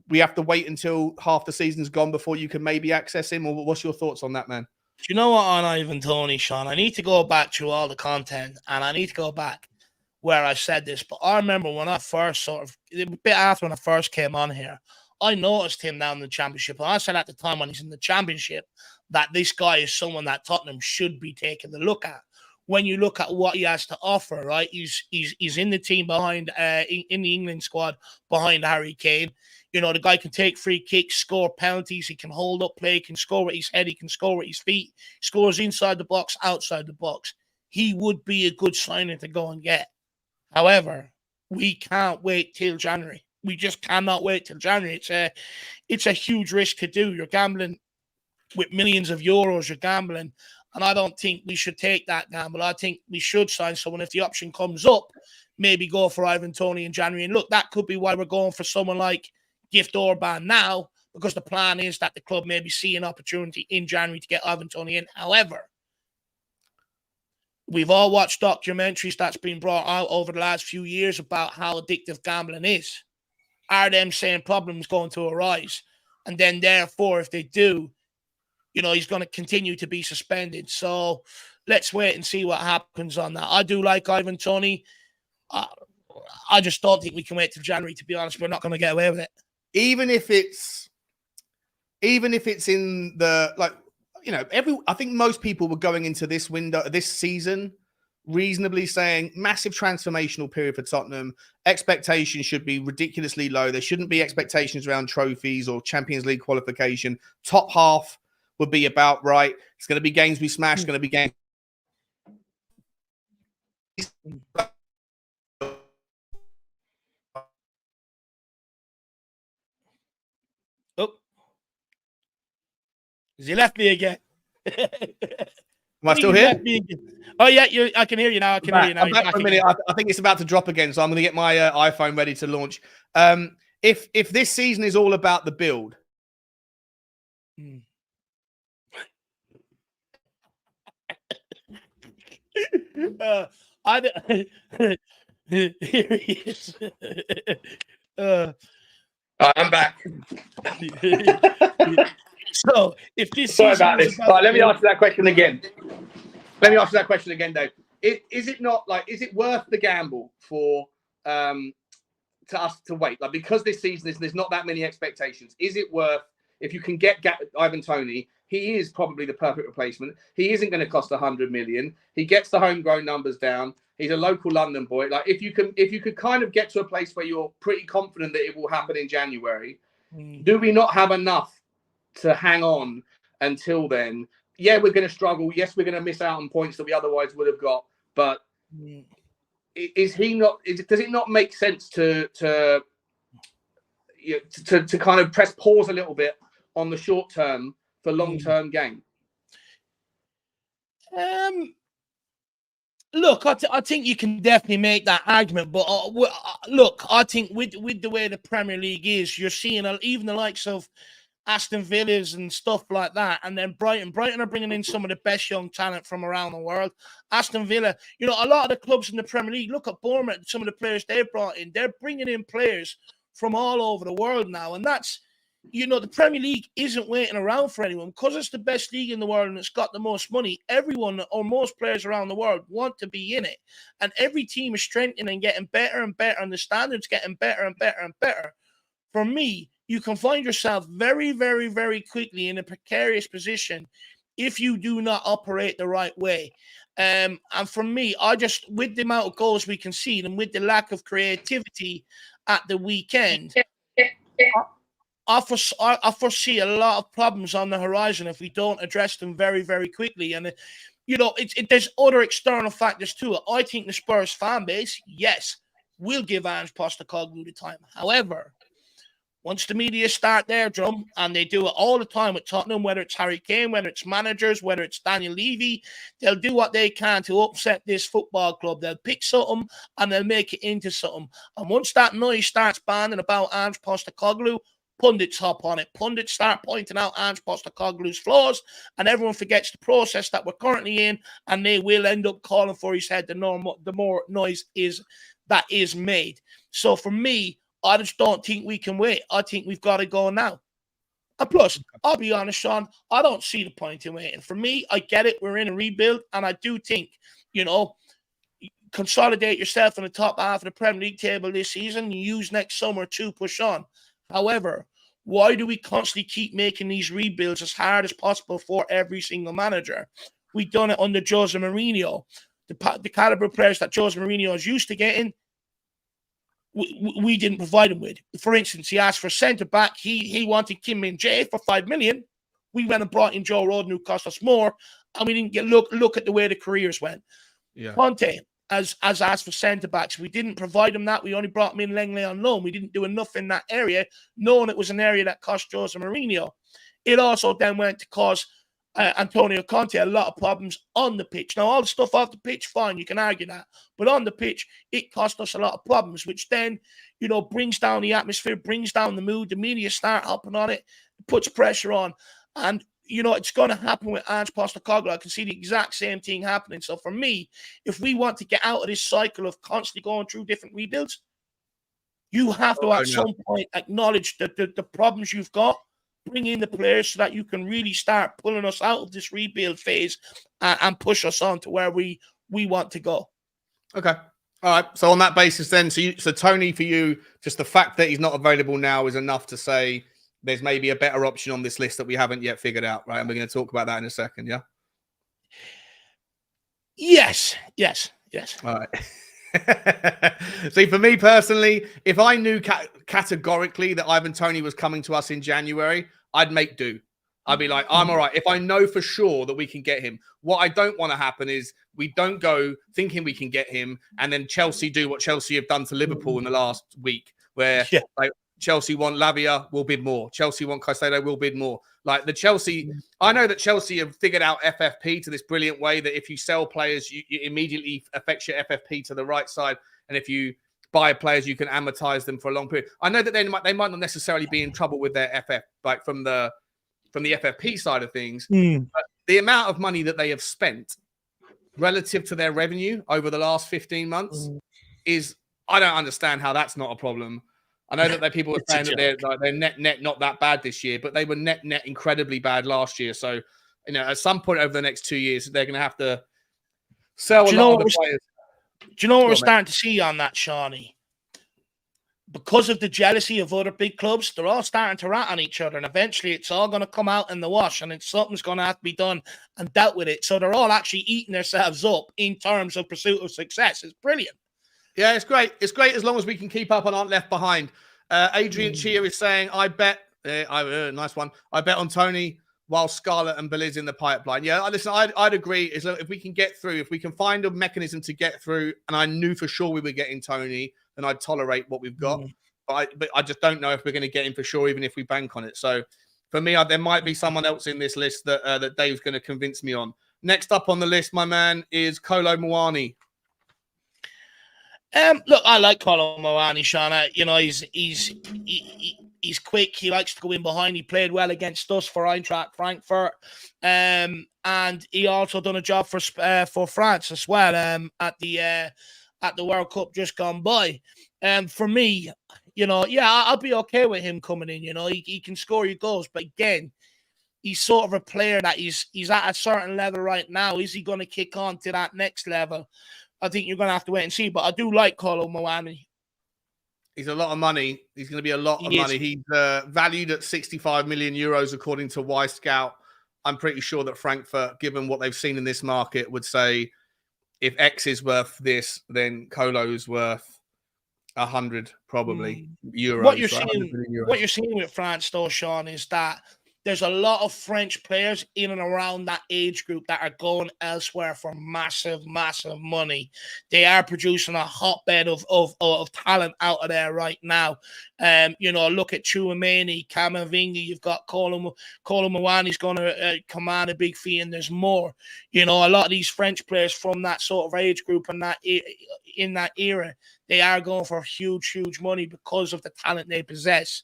we have to wait until half the season's gone before you can maybe access him? Or what's your thoughts on that, man? Do you know what, on Ivan Toney, Sean? I need to go back through all the content, and I need to go back where I said this. But I remember when I first a bit after when I first came on here, I noticed him down in the Championship. And I said at the time when he's in the Championship that this guy is someone that Tottenham should be taking a look at. When you look at what he has to offer, right? He's in the team behind, in the England squad behind Harry Kane. The guy can take free kicks, score penalties. He can hold up play, can score with his head, he can score with his feet, scores inside the box, outside the box. He would be a good signing to go and get. However, we can't wait till January. We just cannot wait till January. It's a huge risk to do. You're gambling with millions of euros. You're gambling. And I don't think we should take that gamble. I think we should sign someone. If the option comes up, maybe go for Ivan Toney in January. And look, that could be why we're going for someone like Gift Orban now, because the plan is that the club maybe see an opportunity in January to get Ivan Toney in. However, we've all watched documentaries that's been brought out over the last few years about how addictive gambling is. Are them saying problems going to arise? And then therefore, if they do, he's going to continue to be suspended. So let's wait and see what happens on that. I do like Ivan Toney. I just don't think we can wait till January, to be honest. We're not going to get away with it. Even if it's in the, like, I think most people were going into this window, this season, reasonably saying massive transformational period for Tottenham. Expectations should be ridiculously low. There shouldn't be expectations around trophies or Champions League qualification. Top half would be about right. It's going to be games we smash. It's going to be games. Oh, he left me again. Am I still here? Oh yeah, I can hear you now. I'm back for a minute. I think it's about to drop again, so I'm going to get my iPhone ready to launch. If this season is all about the build, here he is. I'm back. So, if this sorry about this, let me ask you that question again. Dave. Is it not, like, is it worth the gamble for to us to wait? Like, because this season there's not that many expectations. Is it worth, if you can get Ivan Toney? He is probably the perfect replacement. He isn't going to cost 100 million. He gets the homegrown numbers down. He's a local London boy. Like, if you could kind of get to a place where you're pretty confident that it will happen in January, do we not have enough to hang on until then? Yeah, we're going to struggle. Yes, we're going to miss out on points that we otherwise would have got. But does it not make sense to kind of press pause a little bit on the short term for long-term gain? Look, I think you can definitely make that argument, but look, I think with the way the Premier League is, you're seeing even the likes of Aston Villas and stuff like that, and then Brighton are bringing in some of the best young talent from around the world. Aston Villa, a lot of the clubs in the Premier League, look at Bournemouth, some of the players they brought in, they're bringing in players from all over the world now, and that's, the Premier League isn't waiting around for anyone because it's the best league in the world and it's got the most money. Everyone or most players around the world want to be in it, and every team is strengthening and getting better and better, and the standards getting better and better and better. For me, you can find yourself very, very, very quickly in a precarious position if you do not operate the right way. And for me, with the amount of goals we concede and with the lack of creativity at the weekend, I foresee a lot of problems on the horizon if we don't address them very, very quickly. And, there's other external factors to it. I think the Spurs fan base, yes, will give Ange Postecoglou the time. However, once the media start their drum, and they do it all the time with Tottenham, whether it's Harry Kane, whether it's managers, whether it's Daniel Levy, they'll do what they can to upset this football club. They'll pick something and they'll make it into something. And once that noise starts banding about Ange Postecoglou, pundits hop on it. Pundits start pointing out Ange Postecoglou's flaws, and everyone forgets the process that we're currently in, and they will end up calling for his head the more noise that is made. So for me, I just don't think we can wait. I think we've got to go now. And plus, I'll be honest, Sean, I don't see the point in waiting. For me, I get it. We're in a rebuild, and I do think, consolidate yourself in the top half of the Premier League table this season. You use next summer to push on. However, why do we constantly keep making these rebuilds as hard as possible for every single manager? We've done it under Jose Mourinho. The caliber of players that Jose Mourinho is used to getting, we didn't provide him with. For instance, he asked for a centre-back. He wanted Kim Min-jae for 5 million. We went and brought in Joe Rodon, who cost us more, and we didn't look at the way the careers went. Yeah. Conte has asked for centre-backs. We didn't provide him that. We only brought him in Langley on loan. We didn't do enough in that area, knowing it was an area that cost Jose Mourinho. It also then went to cause Antonio Conte a lot of problems on the pitch. Now, all the stuff off the pitch, fine, you can argue that. But on the pitch, it cost us a lot of problems, which then, brings down the atmosphere, brings down the mood. The media start hopping on it, puts pressure on. And, it's going to happen with Ange Postecoglou. I can see the exact same thing happening. So for me, if we want to get out of this cycle of constantly going through different rebuilds, you have to at some point acknowledge the problems you've got, bring in the players so that you can really start pulling us out of this rebuild phase and push us on to where we want to go. Okay. All right. So on that basis then, so Tony, for you, just the fact that he's not available now is enough to say there's maybe a better option on this list that we haven't yet figured out, right? And we're going to talk about that in a second, yeah? Yes. All right. See, for me personally, if I knew categorically that Ivan Toney was coming to us in January, I'd make do. I'd be like, I'm all right. If I know for sure that we can get him, what I don't want to happen is we don't go thinking we can get him, and then Chelsea do what Chelsea have done to Liverpool in the last week, where like Chelsea want Lavia, we'll bid more. Chelsea want Caicedo, we'll bid more. Like the Chelsea, I know that Chelsea have figured out FFP to this brilliant way that if you sell players, you immediately affects your FFP to the right side, and if you buy players, you can amortize them for a long period. I know that they might not necessarily be in trouble with their FF, like from the FFP side of things. But the amount of money that they have spent relative to their revenue over the last 15 months is, I don't understand how that's not a problem. I know that people are saying that they're net not that bad this year, but they were net incredibly bad last year. So, at some point over the next 2 years, they're going to have to sell a lot of the players. Do you know what we're starting to see on that, Shawnee? Because of the jealousy of other big clubs, they're all starting to rat on each other, and eventually it's all going to come out in the wash, and something's going to have to be done and dealt with it. So they're all actually eating themselves up in terms of pursuit of success. It's brilliant. Yeah, it's great. It's great as long as we can keep up and aren't left behind. Adrian Chia is saying, I bet, nice one. I bet on Tony while Scarlett and Bill is in the pipeline. Yeah, listen, I'd agree. If we can get through, if we can find a mechanism to get through, and I knew for sure we were getting Tony, then I'd tolerate what we've got. But I just don't know if we're going to get him for sure, even if we bank on it. So for me, there might be someone else in this list that Dave's going to convince me on. Next up on the list, my man, is Kolo Muani. Look, I like Kolo Muani, Shauna. He's quick. He likes to go in behind. He played well against us for Eintracht Frankfurt, and he also done a job for France as well. At the World Cup just gone by. For me, I'll be okay with him coming in. He can score your goals, but again, he's sort of a player that he's at a certain level right now. Is he going to kick on to that next level? I think you're going to have to wait and see, but I do like Kolo Muani. He's a lot of money. He's going to be a lot of money. He's valued at 65 million euros, according to Y Scout. I'm pretty sure that Frankfurt, given what they've seen in this market, would say if X is worth this, then Kolo's worth 100 probably euros. What you're seeing with France, though, Sean, is that there's a lot of French players in and around that age group that are going elsewhere for massive money. They are producing a hotbed of talent out of there right now. Look at Chouameni, Camavinga. You've got Kolo Muani's going to command a big fee, and there's more. A lot of these French players from that sort of age group and in that era, they are going for huge money because of the talent they possess.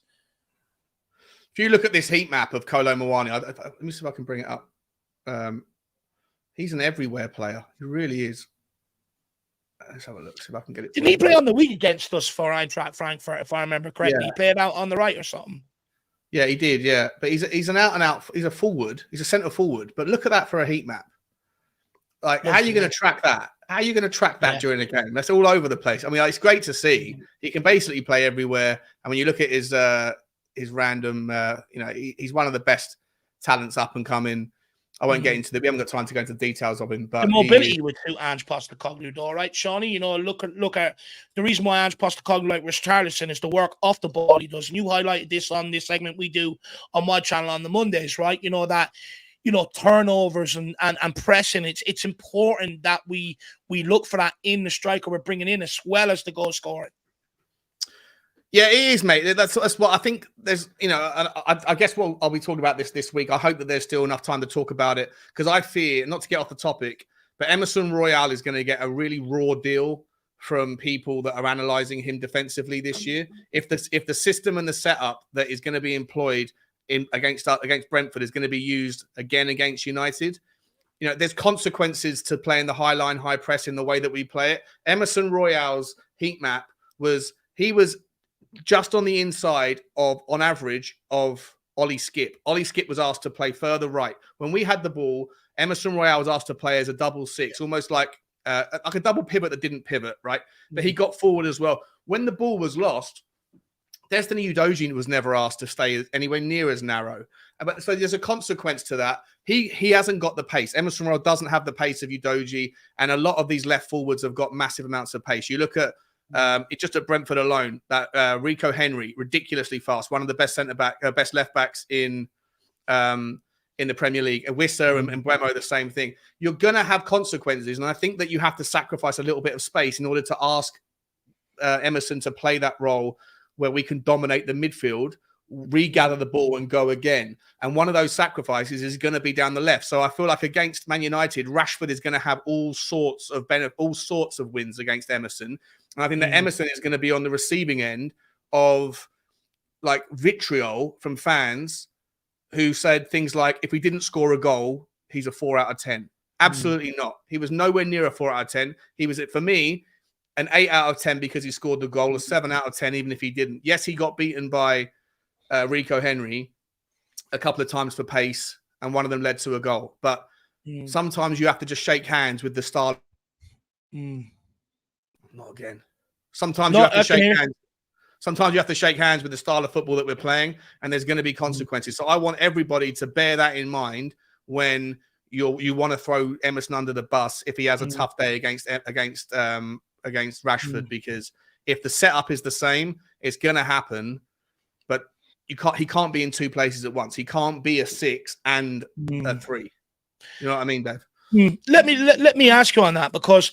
If you look at this heat map of Kolo Muani, let me see if I can bring it up. He's an everywhere player. He really is. Let's have a look, see if I can get it. Didn't he play on the week against us for Eintracht Frankfurt, if I remember correctly? Yeah. He played out on the right or something. Yeah, he did, yeah. But he's an out-and-out, he's a forward. He's a centre forward. But look at that for a heat map. Like, how are you going to track that? How are you going to track that during a game? That's all over the place. I mean, it's great to see. He can basically play everywhere. And when you look at his random, he's one of the best talents up and coming. I won't get into we haven't got time to go into the details of him, but the mobility would suit Ange Postecoglou, though, right, Shawnee? Look at the reason why Ange Postecoglou like Richarlison is the work off the ball he does. And you highlighted this on this segment we do on my channel on the Mondays, right? Turnovers and pressing. It's important that we look for that in the striker we're bringing in as well as the goal scoring. Yeah, it is, mate. That's what I think. There's, I guess I'll be talking about this week. I hope that there's still enough time to talk about it, because I fear, not to get off the topic, but Emerson Royal is going to get a really raw deal from people that are analysing him defensively this year. If the system and the setup that is going to be employed against Brentford is going to be used again against United. There's consequences to playing the high line, high press in the way that we play it. Emerson Royale's heat map was just on the inside on average, of Ollie Skip. Ollie Skip was asked to play further right. When we had the ball, Emerson Royale was asked to play as a double six, almost like a double pivot that didn't pivot, right? But he got forward as well. When the ball was lost, Destiny Udogie was never asked to stay anywhere near as narrow. But so there's a consequence to that. He hasn't got the pace. Emerson Royale doesn't have the pace of Udogie, and a lot of these left forwards have got massive amounts of pace. You look at it just at Brentford alone, that Rico Henry, ridiculously fast, one of the best best left backs in the Premier League. Wissa and Mbeumo, the same thing. You're gonna have consequences, and I think that you have to sacrifice a little bit of space in order to ask Emerson to play that role where we can dominate the midfield, regather the ball and go again. And one of those sacrifices is going to be down the left. So I feel like against Man United, Rashford is going to have all sorts of wins against Emerson. And I think that Emerson is going to be on the receiving end of like vitriol from fans who said things like, if we didn't score a goal, he's a 4 out of 10. Absolutely not. He was nowhere near a 4 out of 10. He was, for me, an 8 out of 10 because he scored the goal, a 7 out of 10 even if he didn't. Yes, he got beaten by Rico Henry a couple of times for pace, and one of them led to a goal. But sometimes you have to just shake hands with the style. Not again. Sometimes you have to shake hands. Sometimes you have to shake hands with the style of football that we're playing, and there's going to be consequences. So I want everybody to bear that in mind when you want to throw Emerson under the bus if he has a tough day against Rashford, because if the setup is the same, it's going to happen. But he can't be in two places at once. He can't be a 6 and a 3. You know what I mean, Bev? Let me ask you on that, because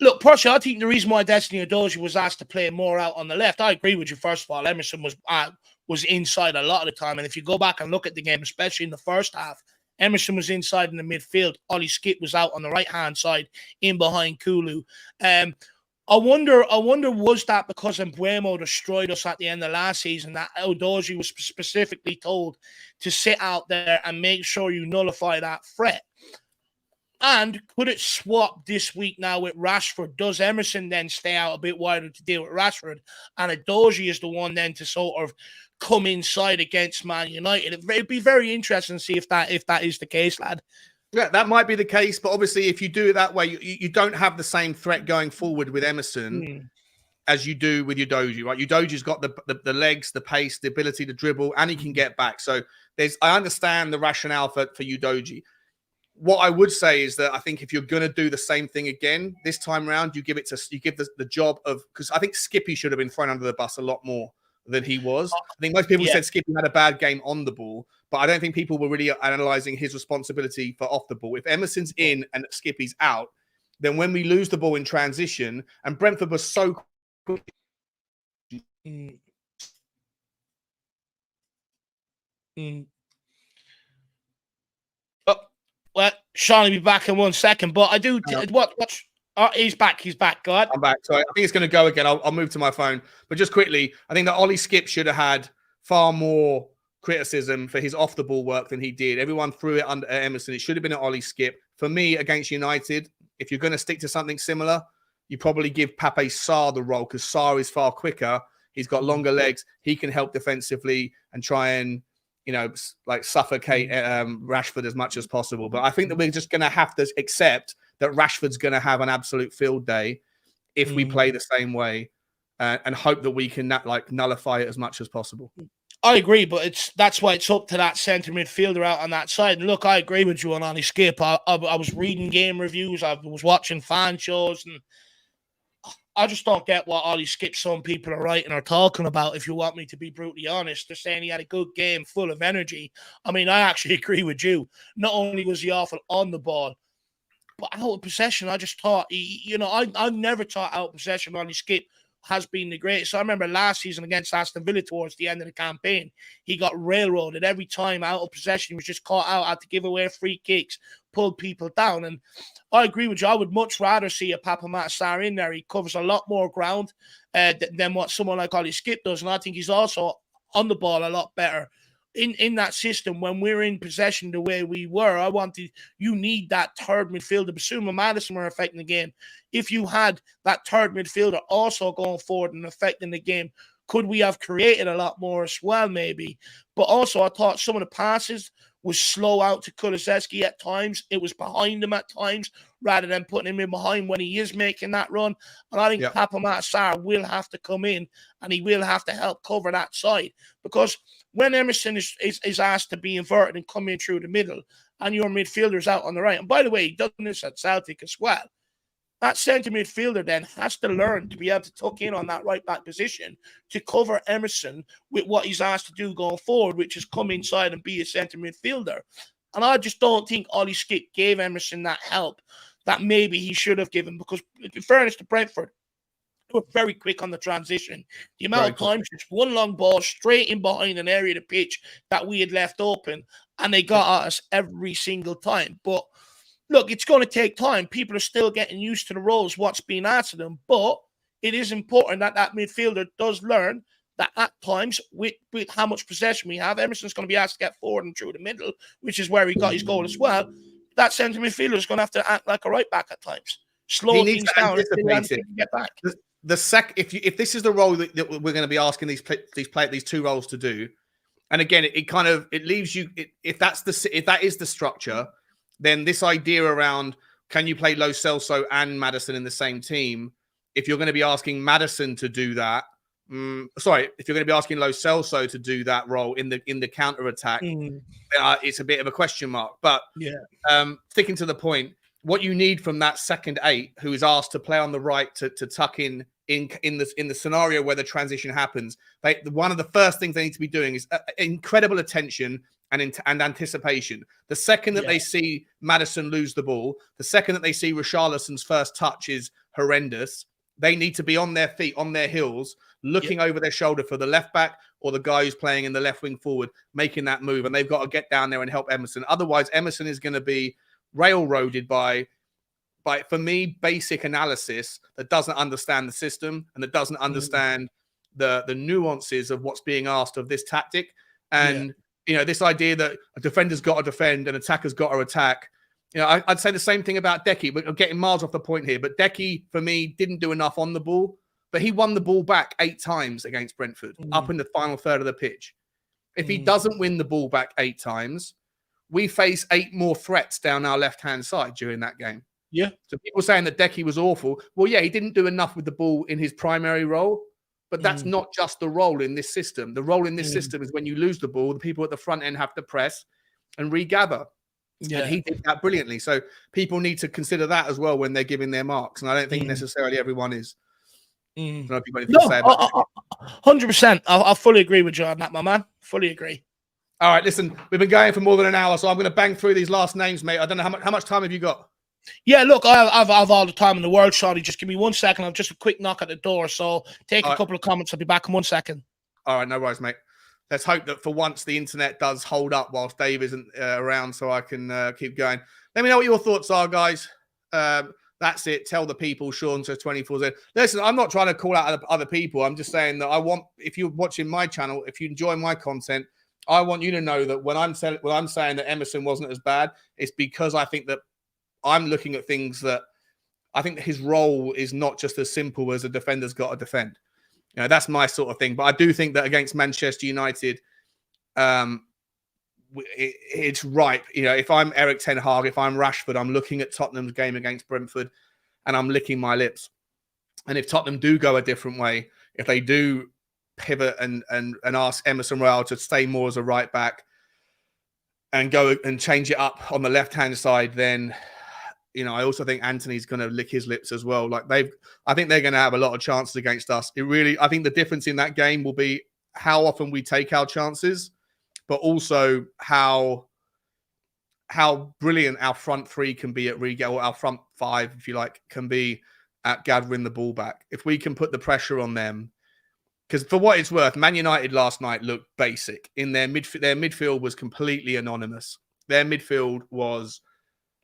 look, personally, I think the reason why Destiny Udogie was asked to play more out on the left, I agree with you. First of all, Emerson was inside a lot of the time, and if you go back and look at the game, especially in the first half, Emerson was inside in the midfield. Ollie Skip was out on the right-hand side, in behind Kulu. I wonder, was that because Mbeumo destroyed us at the end of last season, that Udogie was specifically told to sit out there and make sure you nullify that threat? And could it swap this week now with Rashford? Does Emerson then stay out a bit wider to deal with Rashford, and Udogie is the one then to sort of come inside against Man United? It'd be very interesting to see if that is the case, lad. Yeah, that might be the case, but obviously if you do it that way, you don't have the same threat going forward with Emerson as you do with Udogie, right? Udogie's got the legs, the pace, the ability to dribble, and he can get back. So I understand the rationale for Udogie. What I would say is that I think if you're going to do the same thing again this time around, you give the job of, because I think Skippy should have been thrown under the bus a lot more than he was. I think most people said Skippy had a bad game on the ball, but I don't think people were really analysing his responsibility for off the ball. If Emerson's in and Skippy's out, then when we lose the ball in transition, and Brentford was so quick. Well, Sean will be back in 1 second, but I do. He's back. He's back. Go ahead. I'm back. So I think it's going to go again. I'll move to my phone. But just quickly, I think that Ollie Skip should have had far more criticism for his off-the-ball work than he did. Everyone threw it under Emerson. It should have been an Ollie Skip. For me, against United, if you're going to stick to something similar, you probably give Pape Sarr the role, because Sarr is far quicker. He's got longer legs. He can help defensively and try and, suffocate Rashford as much as possible. But I think that we're just going to have to accept that Rashford's going to have an absolute field day if we play the same way, and hope that we can nullify it as much as possible. I agree, but that's why it's up to that centre midfielder out on that side. And look, I agree with you on Ollie Skip. I was reading game reviews, I was watching fan shows, and I just don't get what Ollie Skip some people are writing or talking about, if you want me to be brutally honest. They're saying he had a good game, full of energy. I mean, I actually agree with you. Not only was he awful on the ball, but out of possession, I just thought, I never thought out of possession Ollie Skip has been the greatest. So I remember last season against Aston Villa towards the end of the campaign, he got railroaded every time out of possession. He was just caught out, had to give away free kicks, pulled people down. And I agree with you. I would much rather see a Pape Sarr in there. He covers a lot more ground than what someone like Ollie Skip does. And I think he's also on the ball a lot better in that system, when we're in possession the way we were, you need that third midfielder. Basuma, Madison were affecting the game. If you had that third midfielder also going forward and affecting the game, could we have created a lot more as well, maybe? But also, I thought some of the passes was slow out to Kulusevski at times. It was behind him at times rather than putting him in behind when he is making that run. And I think Papa Sarr will have to come in and he will have to help cover that side, because when Emerson is asked to be inverted and come in through the middle and your midfielder's out on the right, and by the way, he does this at Celtic as well, that centre midfielder then has to learn to be able to tuck in on that right back position to cover Emerson with what he's asked to do going forward, which is come inside and be a centre midfielder. And I just don't think Ollie Skip gave Emerson that help that maybe he should have given, because in fairness to Brentford, they were very quick on the transition. The amount of times it's one long ball straight in behind an area of the pitch that we had left open, and they got at us every single time. But look, it's going to take time. People are still getting used to the roles, what's being asked of them. But it is important that that midfielder does learn that at times, with how much possession we have, Emerson's going to be asked to get forward and through the middle, which is where he got his goal as well. That centre midfielder is going to have to act like a right back at times. Slow things down and get back. If this is the role that we're going to be asking these two roles to do, and again, it leaves you, if that is the structure, then this idea around can you play Lo Celso and Maddison in the same team? If you're going to be asking Maddison to do that, if you're going to be asking Lo Celso to do that role in the counter attack, it's a bit of a question mark. But sticking to the point, what you need from that second 8 who is asked to play on the right to tuck in the scenario where the transition happens, one of the first things they need to be doing is incredible attention and anticipation. The second that they see Maddison lose the ball, the second that they see Richarlison's first touch is horrendous, they need to be on their feet, on their heels, looking over their shoulder for the left back or the guy who's playing in the left wing forward, making that move. And they've got to get down there and help Emerson. Otherwise, Emerson is going to be railroaded by, for me, basic analysis that doesn't understand the system and that doesn't understand the nuances of what's being asked of this tactic. And this idea that a defender's got to defend and attacker's got to attack. I'd say the same thing about Decky. We're getting miles off the point here, but Decky, for me, didn't do enough on the ball, but he won the ball back 8 times against Brentford, up in the final third of the pitch. If he doesn't win the ball back 8 times, we face 8 more threats down our left-hand side during that game. Yeah. So people saying that Decky was awful. Well, he didn't do enough with the ball in his primary role. But that's not just the role in this system. The role in this system is when you lose the ball, the people at the front end have to press and regather. Yeah. And he did that brilliantly. So people need to consider that as well when they're giving their marks. And I don't think necessarily everyone is. I don't know if you've got anything to say about that. 100%. I fully agree with you on that, my man. Fully agree. All right, listen, we've been going for more than an hour, so I'm going to bang through these last names, mate. I don't know how much time have you got? Yeah, look, I've all the time in the world, Shawty. Just give me 1 second. I've just a quick knock at the door. So take a couple of comments. I'll be back in 1 second. All right, no worries, mate. Let's hope that for once the internet does hold up whilst Dave isn't around so I can keep going. Let me know what your thoughts are, guys. That's it. Tell the people. Sean says 24. Listen, I'm not trying to call out other people. I'm just saying that if you're watching my channel, if you enjoy my content, I want you to know that when I'm saying that Emerson wasn't as bad, it's because I think that I'm looking at things that I think that his role is not just as simple as a defender's got to defend. That's my sort of thing. But I do think that against Manchester United, it's ripe. If I'm Eric Ten Hag, if I'm Rashford, I'm looking at Tottenham's game against Brentford and I'm licking my lips. And if Tottenham do go a different way, if they do pivot and ask Emerson Royal to stay more as a right back and go and change it up on the left-hand side, then I also think Anthony's going to lick his lips as well. I think they're going to have a lot of chances against us. I think the difference in that game will be how often we take our chances, but also how brilliant our front 3 can be at or our front 5, if you like, can be at gathering the ball back. If we can put the pressure on them, because for what it's worth, Man United last night looked basic. In their midfield was completely anonymous. Their midfield was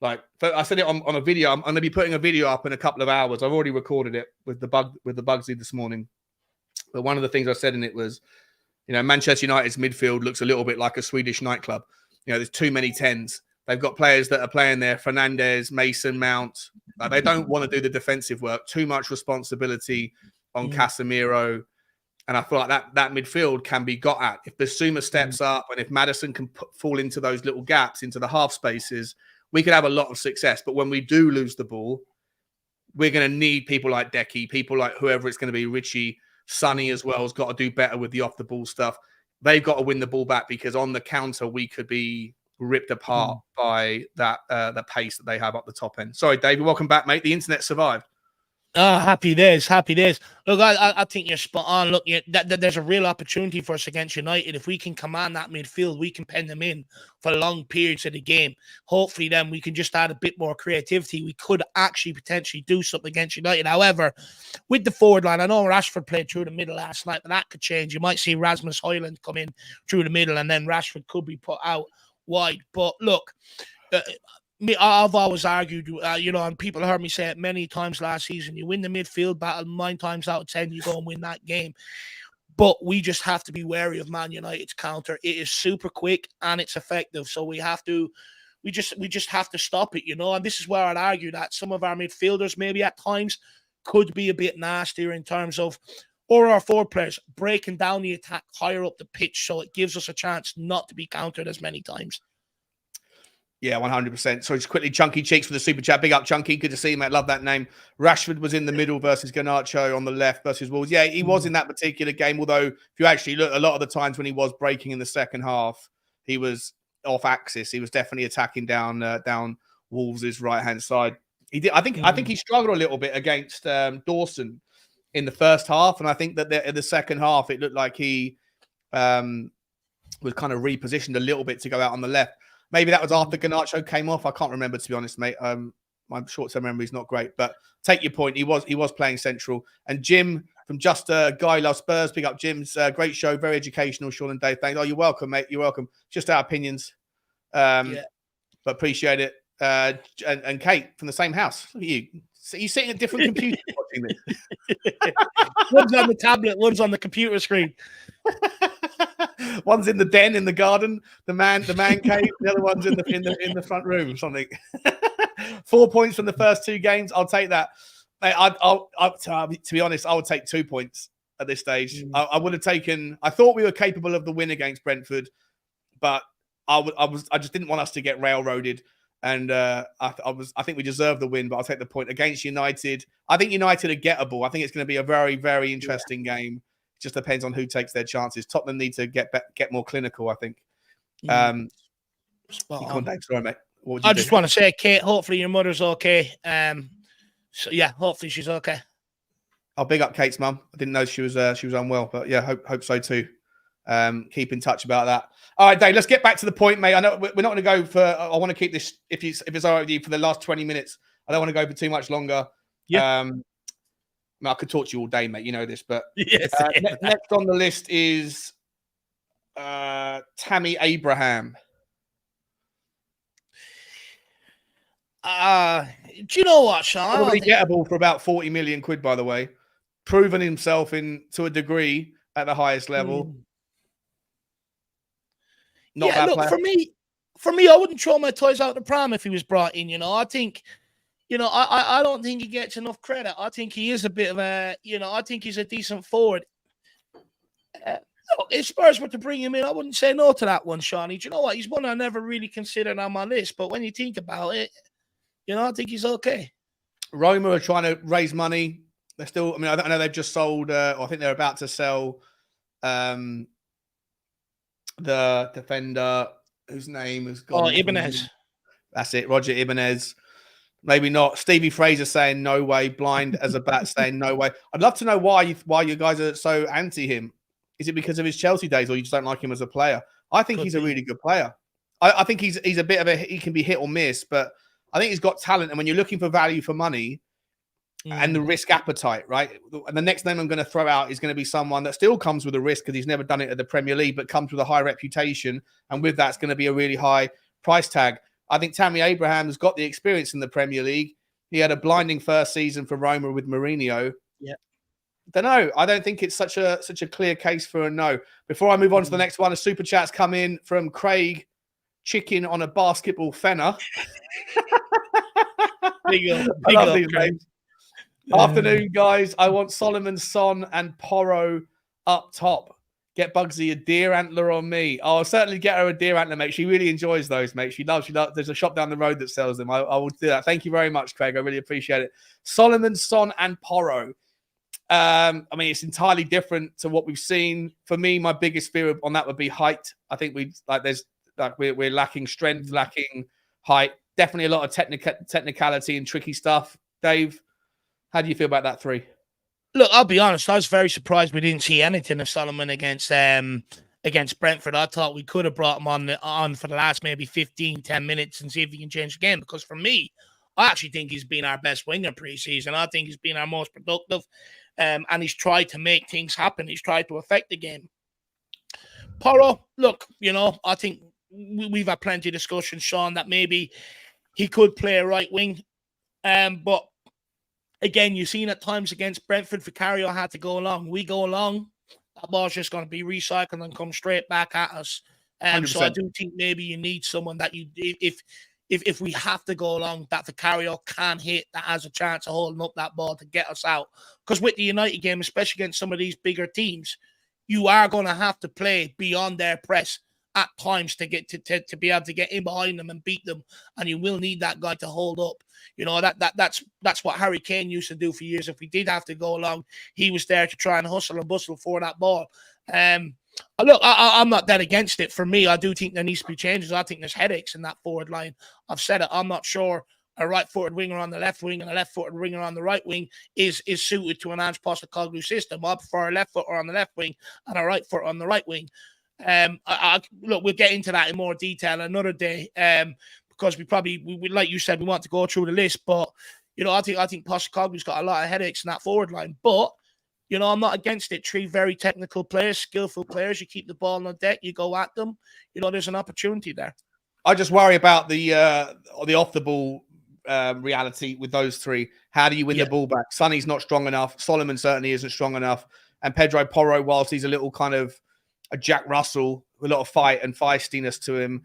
I said it on a video. I'm going to be putting a video up in a couple of hours. I've already recorded it with the Bugsy this morning. But one of the things I said in it was Manchester United's midfield looks a little bit like a Swedish nightclub. There's too many 10s. They've got players that are playing there, Fernandes, Mason Mount. They don't want to do the defensive work. Too much responsibility on Casemiro. And I feel like that midfield can be got at. If Basuma steps up and if Maddison can fall into those little gaps, into the half spaces, we could have a lot of success. But when we do lose the ball, we're going to need people like Decky, people like whoever it's going to be, Richie, Sonny as well has got to do better with the off-the-ball stuff. They've got to win the ball back because on the counter, we could be ripped apart by the pace that they have up the top end. Sorry, David, welcome back, mate. The internet survived. Oh, happy days. Look, I think you're spot on. Look, there's a real opportunity for us against United. If we can command that midfield, we can pen them in for long periods of the game. Hopefully, then we can just add a bit more creativity. We could actually potentially do something against United. However, with the forward line, I know Rashford played through the middle last night, but that could change. You might see Rasmus Højlund come in through the middle, and then Rashford could be put out wide. But look, I've always argued, and people heard me say it many times last season, you win the midfield battle 9 times out of 10, you go and win that game. But we just have to be wary of Man United's counter. It is super quick and it's effective. So we just have to stop it, and this is where I'd argue that some of our midfielders maybe at times could be a bit nastier in terms of, or our forward players breaking down the attack higher up the pitch so it gives us a chance not to be countered as many times. Yeah, 100%. So just quickly, Chunky Cheeks for the super chat. Big up, Chunky. Good to see you, mate. Love that name. Rashford was in the middle versus Garnacho on the left versus Wolves. Yeah, he was in that particular game. Although, if you actually look, a lot of the times when he was breaking in the second half, he was off axis. He was definitely attacking down Wolves' right hand side. He did. I think he struggled a little bit against Dawson in the first half, and I think that in the second half, it looked like he was kind of repositioned a little bit to go out on the left. Maybe that was after Garnacho came off. I can't remember, to be honest, mate. My short-term memory is not great, but take your point. He was playing central. And Jim from Just a Guy Loves Spurs, pick up Jim's great show, very educational. Sean and Dave, thanks. Oh, you're welcome, mate. You're welcome. Just our opinions, but appreciate it. And Kate from the same house. Look at you. So you're sitting at different computers watching this. One's on the tablet, one's on the computer screen. One's in the den in the garden, the man cave. The other one's in the front room or something. 4 points from the first 2 games. I'll take that. To be honest, I would take 2 points at this stage. I would have taken. I thought we were capable of the win against Brentford, but I just didn't want us to get railroaded. And I think we deserve the win, but I'll take the point against United. I think United are gettable. I think it's going to be a very, very interesting game. Just depends on who takes their chances. Tottenham need to get more clinical, I think. Sorry, mate. I just want to say, Kate, hopefully your mother's okay. So yeah, hopefully she's okay. I'll big up Kate's mum. I didn't know she was unwell, but yeah, hope so too. Keep in touch about that. All right, Dave, let's get back to the point, mate. I know we're not going to go for. I want to keep this if it's all right with you for the last 20 minutes. I don't want to go for too much longer. Yeah. I could talk to you all day, mate. You know this, but yes, next on the list is Tammy Abraham. Do you know what, Sean? Probably gettable for about 40 million quid, by the way. Proven himself to a degree at the highest level. Not look, for me, I wouldn't throw my toys out the pram if he was brought in. I think. I don't think he gets enough credit. I think he is a bit of a, I think he's a decent forward. Look, if Spurs were to bring him in, I wouldn't say no to that one, Shawnee. Do you know what? He's one I never really considered on my list. But when you think about it, I think he's okay. Roma are trying to raise money. They're still, I know they've just sold, or I think they're about to sell the defender whose name has gone. Ibanez. That's it, Roger Ibanez. Maybe not. Stevie Fraser saying no way. Blind as a bat saying no way. I'd love to know why you guys are so anti him. Is it because of his Chelsea days, or you just don't like him as a player? I think he's a really good player. I think he's a bit of he can be hit or miss, but I think he's got talent. And when you're looking for value for money and the risk appetite, right? And the next name I'm going to throw out is going to be someone that still comes with a risk because he's never done it at the Premier League, but comes with a high reputation. And with that, it's going to be a really high price tag. I think Tammy Abraham has got the experience in the Premier League. He had a blinding first season for Roma with Mourinho. Yeah. don't know. I don't think it's such a clear case for a no. Before I move on to the next one, a super chat's come in from Craig Chicken on a basketball fenner. Big up, I love up, these names. Afternoon, guys. I want Solomon, Son, and Porro up top. Get Bugsy a deer antler on me. I'll certainly get her a deer antler, mate. She really enjoys those, mate. She loves. There's a shop down the road that sells them. I will do that. Thank you very much, Craig. I really appreciate it. Solomon, Son, and Porro. I mean, it's entirely different to what we've seen. For me, my biggest fear on that would be height. I think we're lacking strength, lacking height. Definitely a lot of technicality and tricky stuff. Dave, how do you feel about that three? Look, I'll be honest. I was very surprised we didn't see anything of Solomon against Brentford. I thought we could have brought him on for the last maybe 10 minutes and see if he can change the game. Because for me, I actually think he's been our best winger pre-season. I think he's been our most productive, and he's tried to make things happen. He's tried to affect the game. Porro, look, I think we've had plenty of discussion, Sean, that maybe he could play a right wing, but again, you've seen at times against Brentford, Vicario had to go along. We go along, that ball's just going to be recycled and come straight back at us. So I do think maybe you need someone that if we have to go along, that Vicario can hit, that has a chance of holding up that ball to get us out. Because with the United game, especially against some of these bigger teams, you are going to have to play beyond their press at times to get to be able to get in behind them and beat them, and you will need that guy to hold up. That's what Harry Kane used to do for years. If we did have to go along, he was there to try and hustle and bustle for that ball. Look, I'm not that against it. For me, I do think there needs to be changes. I think there's headaches in that forward line. I've said it. I'm not sure a right-footed winger on the left wing and a left-footed winger on the right wing is suited to an Ange Postecoglou system. I prefer a left footer on the left wing and a right footer on the right wing. Look, we'll get into that in more detail another day, because we like you said, we want to go through the list. But I think Postecoglou's got a lot of headaches in that forward line. But I'm not against it. 3 very technical players, skillful players. You keep the ball on the deck, you go at them. There's an opportunity there. I just worry about the off the ball reality with those 3. How do you win the ball back? Sonny's not strong enough. Solomon certainly isn't strong enough. And Pedro Porro, whilst he's a little kind of a Jack Russell, a lot of fight and feistiness to him,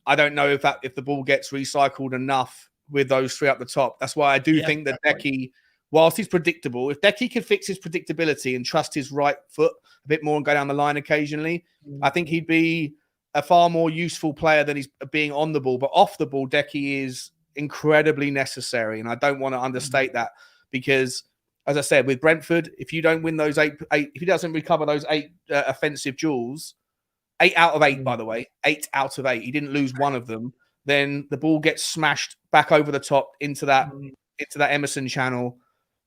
I don't know if the ball gets recycled enough with those 3 up the top. That's why I do think that Decky, whilst he's predictable, if Decky can fix his predictability and trust his right foot a bit more and go down the line occasionally, I think he'd be a far more useful player than he's being on the ball. But off the ball, Decky is incredibly necessary, and I don't want to understate that, because, as I said, with Brentford, if you don't win those eight, if he doesn't recover those 8 offensive duels, 8 out of 8, by the way, 8 out of 8, he didn't lose one of them, then the ball gets smashed back over the top into that Emerson channel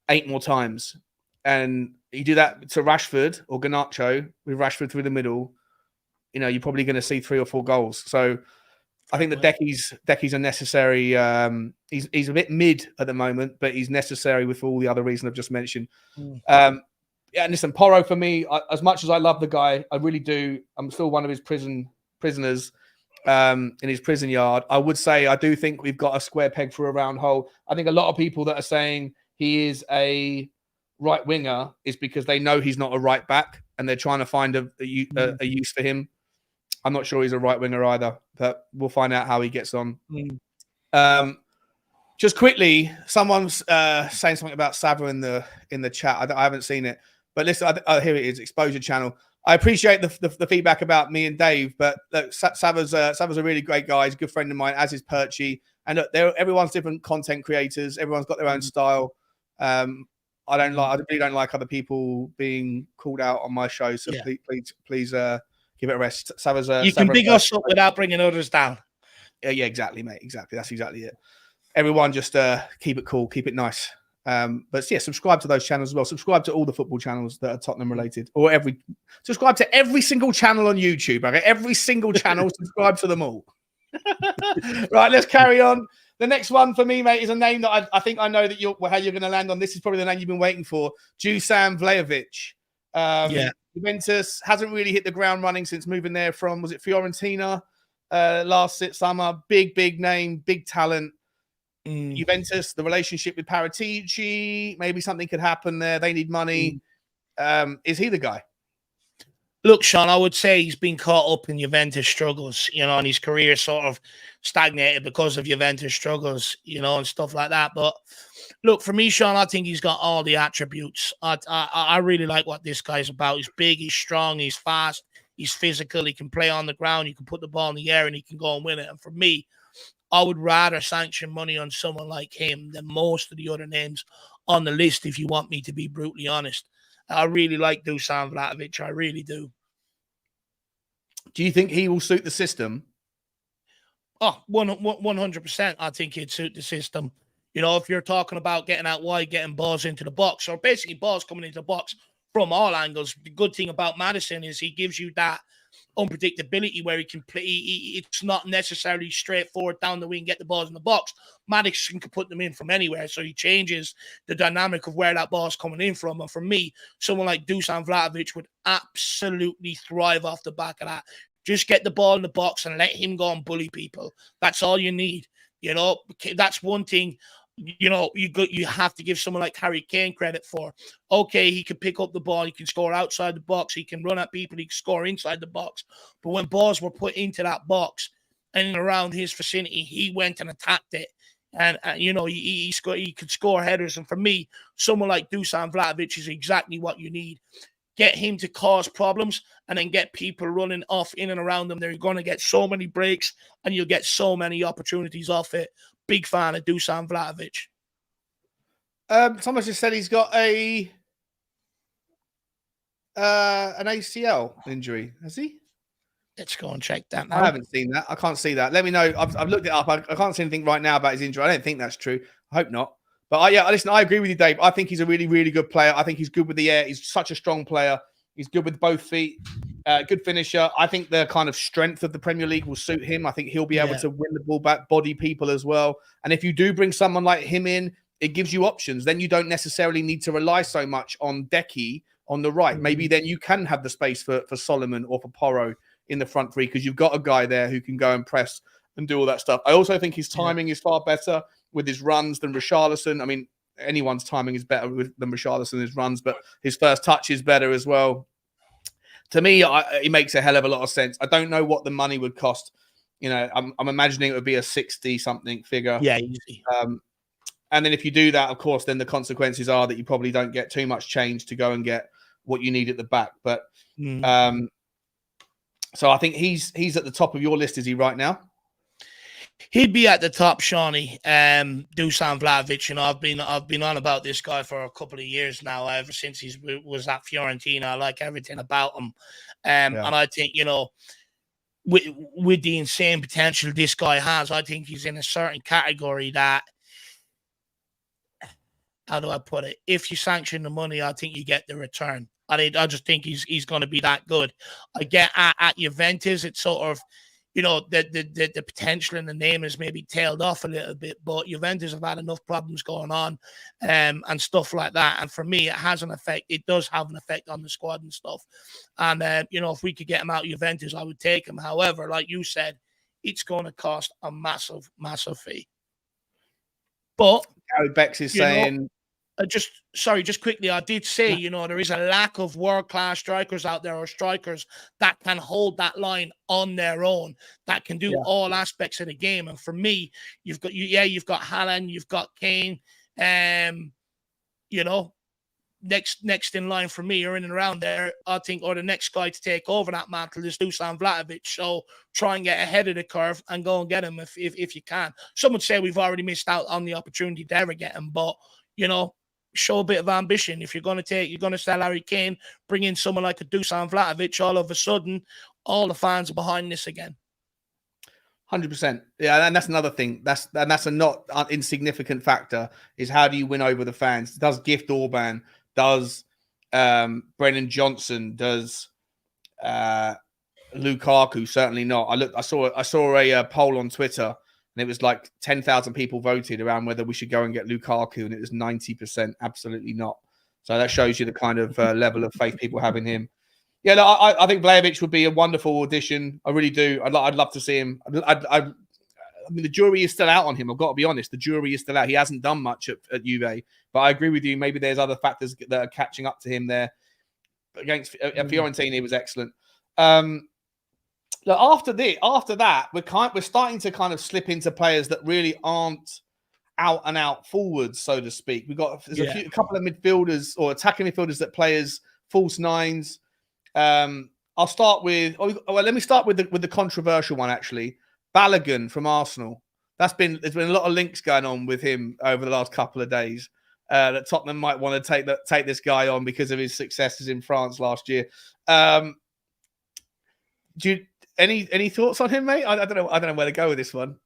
8 more times. And you do that to Rashford or Garnacho with Rashford through the middle, you're probably going to see 3 or 4 goals. So I think that Decky's a necessary. He's a bit mid at the moment, but he's necessary with all the other reasons I've just mentioned. And listen, Porro for me, as much as I love the guy, I really do. I'm still one of his prisoners in his prison yard. I would say I do think we've got a square peg for a round hole. I think a lot of people that are saying he is a right winger is because they know he's not a right back, and they're trying to find a use for him. I'm not sure he's a right winger either, but we'll find out how he gets on. Just quickly, someone's saying something about Sava in the chat. I haven't seen it, but listen, here it is, Exposure Channel. I appreciate the feedback about me and Dave, but look, Sava's a really great guy. He's a good friend of mine, as is Perchy. And look, everyone's different content creators. Everyone's got their own style. I really don't like other people being called out on my show. So please give it a rest. You can big us up without bringing others down. Yeah, exactly, mate. Exactly. That's exactly it. Everyone just keep it cool, keep it nice. But yeah, subscribe to those channels as well. Subscribe to all the football channels that are Tottenham related, or subscribe to every single channel on YouTube. Okay, every single channel, subscribe to them all. Right, let's carry on. The next one for me, mate, is a name that I think I know that how you're going to land on. This is probably the name you've been waiting for, Dusan Vlahovic. Juventus hasn't really hit the ground running since moving there from, was it Fiorentina last summer? Big name, big talent. Juventus, the relationship with Paratici, maybe something could happen there. They need money. Is he the guy? Look, Sean, I would say he's been caught up in Juventus struggles, and his career sort of stagnated because of Juventus struggles, and stuff like that. But look, for me, Sean, I think he's got all the attributes. I really like what this guy's about. He's big, he's strong, he's fast, he's physical, he can play on the ground, you can put the ball in the air, and he can go and win it. And for me, I would rather sanction money on someone like him than most of the other names on the list, if you want me to be brutally honest. I really like Dusan Vlahovic. I really do. Do you think he will suit the system? Oh, 100%. I think he'd suit the system. If you're talking about getting out wide, getting balls into the box, or basically balls coming into the box from all angles, the good thing about Maddison is he gives you that unpredictability where he can play. It's not necessarily straightforward down the wing, get the balls in the box. Maddison can put them in from anywhere, so he changes the dynamic of where that ball's coming in from. And for me, someone like Dusan Vlahovic would absolutely thrive off the back of that. Just get the ball in the box and let him go and bully people. That's all you need. That's one thing. You have to give someone like Harry Kane credit for. Okay, he can pick up the ball, he can score outside the box, he can run at people, he can score inside the box. But when balls were put into that box and around his vicinity, he went and attacked it. And he could score headers. And for me, someone like Dusan Vlahovic is exactly what you need. Get him to cause problems and then get people running off in and around them. They're going to get so many breaks and you'll get so many opportunities off it. Big fan of Dusan Vlahovic. Thomas just said he's got an ACL injury. Has he? Let's go and check that now. I haven't seen that. I can't see that. Let me know. I've looked it up. I can't see anything right now about his injury. I don't think that's true. I hope not. But listen, I agree with you, Dave. I think he's a really, really good player. I think he's good with the air. He's such a strong player. He's good with both feet. Good finisher. I think the kind of strength of the Premier League will suit him. I think he'll be able to win the ball back, body people as well. And if you do bring someone like him in, it gives you options. Then you don't necessarily need to rely so much on Decky on the right. Maybe then you can have the space for Solomon or for Porro in the front three because you've got a guy there who can go and press and do all that stuff. I also think his timing is far better with his runs than Richarlison. I mean, anyone's timing is better than Richarlison his runs, but his first touch is better as well. To me, it makes a hell of a lot of sense. I don't know what the money would cost. I'm imagining it would be a 60-something figure. Yeah, easy. And then if you do that, of course, then the consequences are that you probably don't get too much change to go and get what you need at the back. But so I think he's at the top of your list, is he right now? He'd be at the top, Shawnee. Dusan Vlahovic. I've been on about this guy for a couple of years now. Ever since he was at Fiorentina, I like everything about him. And I think with the insane potential this guy has, I think he's in a certain category that. How do I put it? If you sanction the money, I think you get the return. I just think he's going to be that good. I get at Juventus, it's sort of. The potential in the name is maybe tailed off a little bit, but Juventus have had enough problems going on and stuff like that. And for me, it has an effect. It does have an effect on the squad and stuff. And, if we could get him out of Juventus, I would take him. However, like you said, it's going to cost a massive, massive fee. But Gary Bex is saying... just quickly, I did say, there is a lack of world-class strikers out there or strikers that can hold that line on their own, that can do all aspects of the game. And for me, you've got Haaland, you've got Kane, next in line for me or in and around there, I think, or the next guy to take over that mantle is Dusan Vlahovic. So try and get ahead of the curve and go and get him if you can. Some would say we've already missed out on the opportunity to ever get him, but, show a bit of ambition. If you're going to sell Harry Kane, bring in someone like a Dusan Vlahovic, all of a sudden, all the fans are behind this again. 100%. Yeah, and that's another thing. That's a not insignificant factor is how do you win over the fans? Does Gift Orban? Does Brennan Johnson? Does Lukaku? Certainly not. I saw a poll on Twitter. And it was like 10,000 people voted around whether we should go and get Lukaku, and it was 90% absolutely not. So that shows you the kind of level of faith people have in him. Yeah, no, I think Vlahovic would be a wonderful audition. I really do. I'd love to see him. I mean, the jury is still out on him. I've got to be honest. The jury is still out. He hasn't done much at Juve. But I agree with you. Maybe there's other factors that are catching up to him there. against Fiorentina, he was excellent. Look, after that, we're starting to kind of slip into players that really aren't out and out forwards, so to speak. There's a couple of midfielders or attacking midfielders that play as false nines. I'll start with. Let me start with the controversial one actually. Balogun from Arsenal. There's been a lot of links going on with him over the last couple of days. That Tottenham might want to take this guy on because of his successes in France last year. Any thoughts on him, mate? I don't know where to go with this one.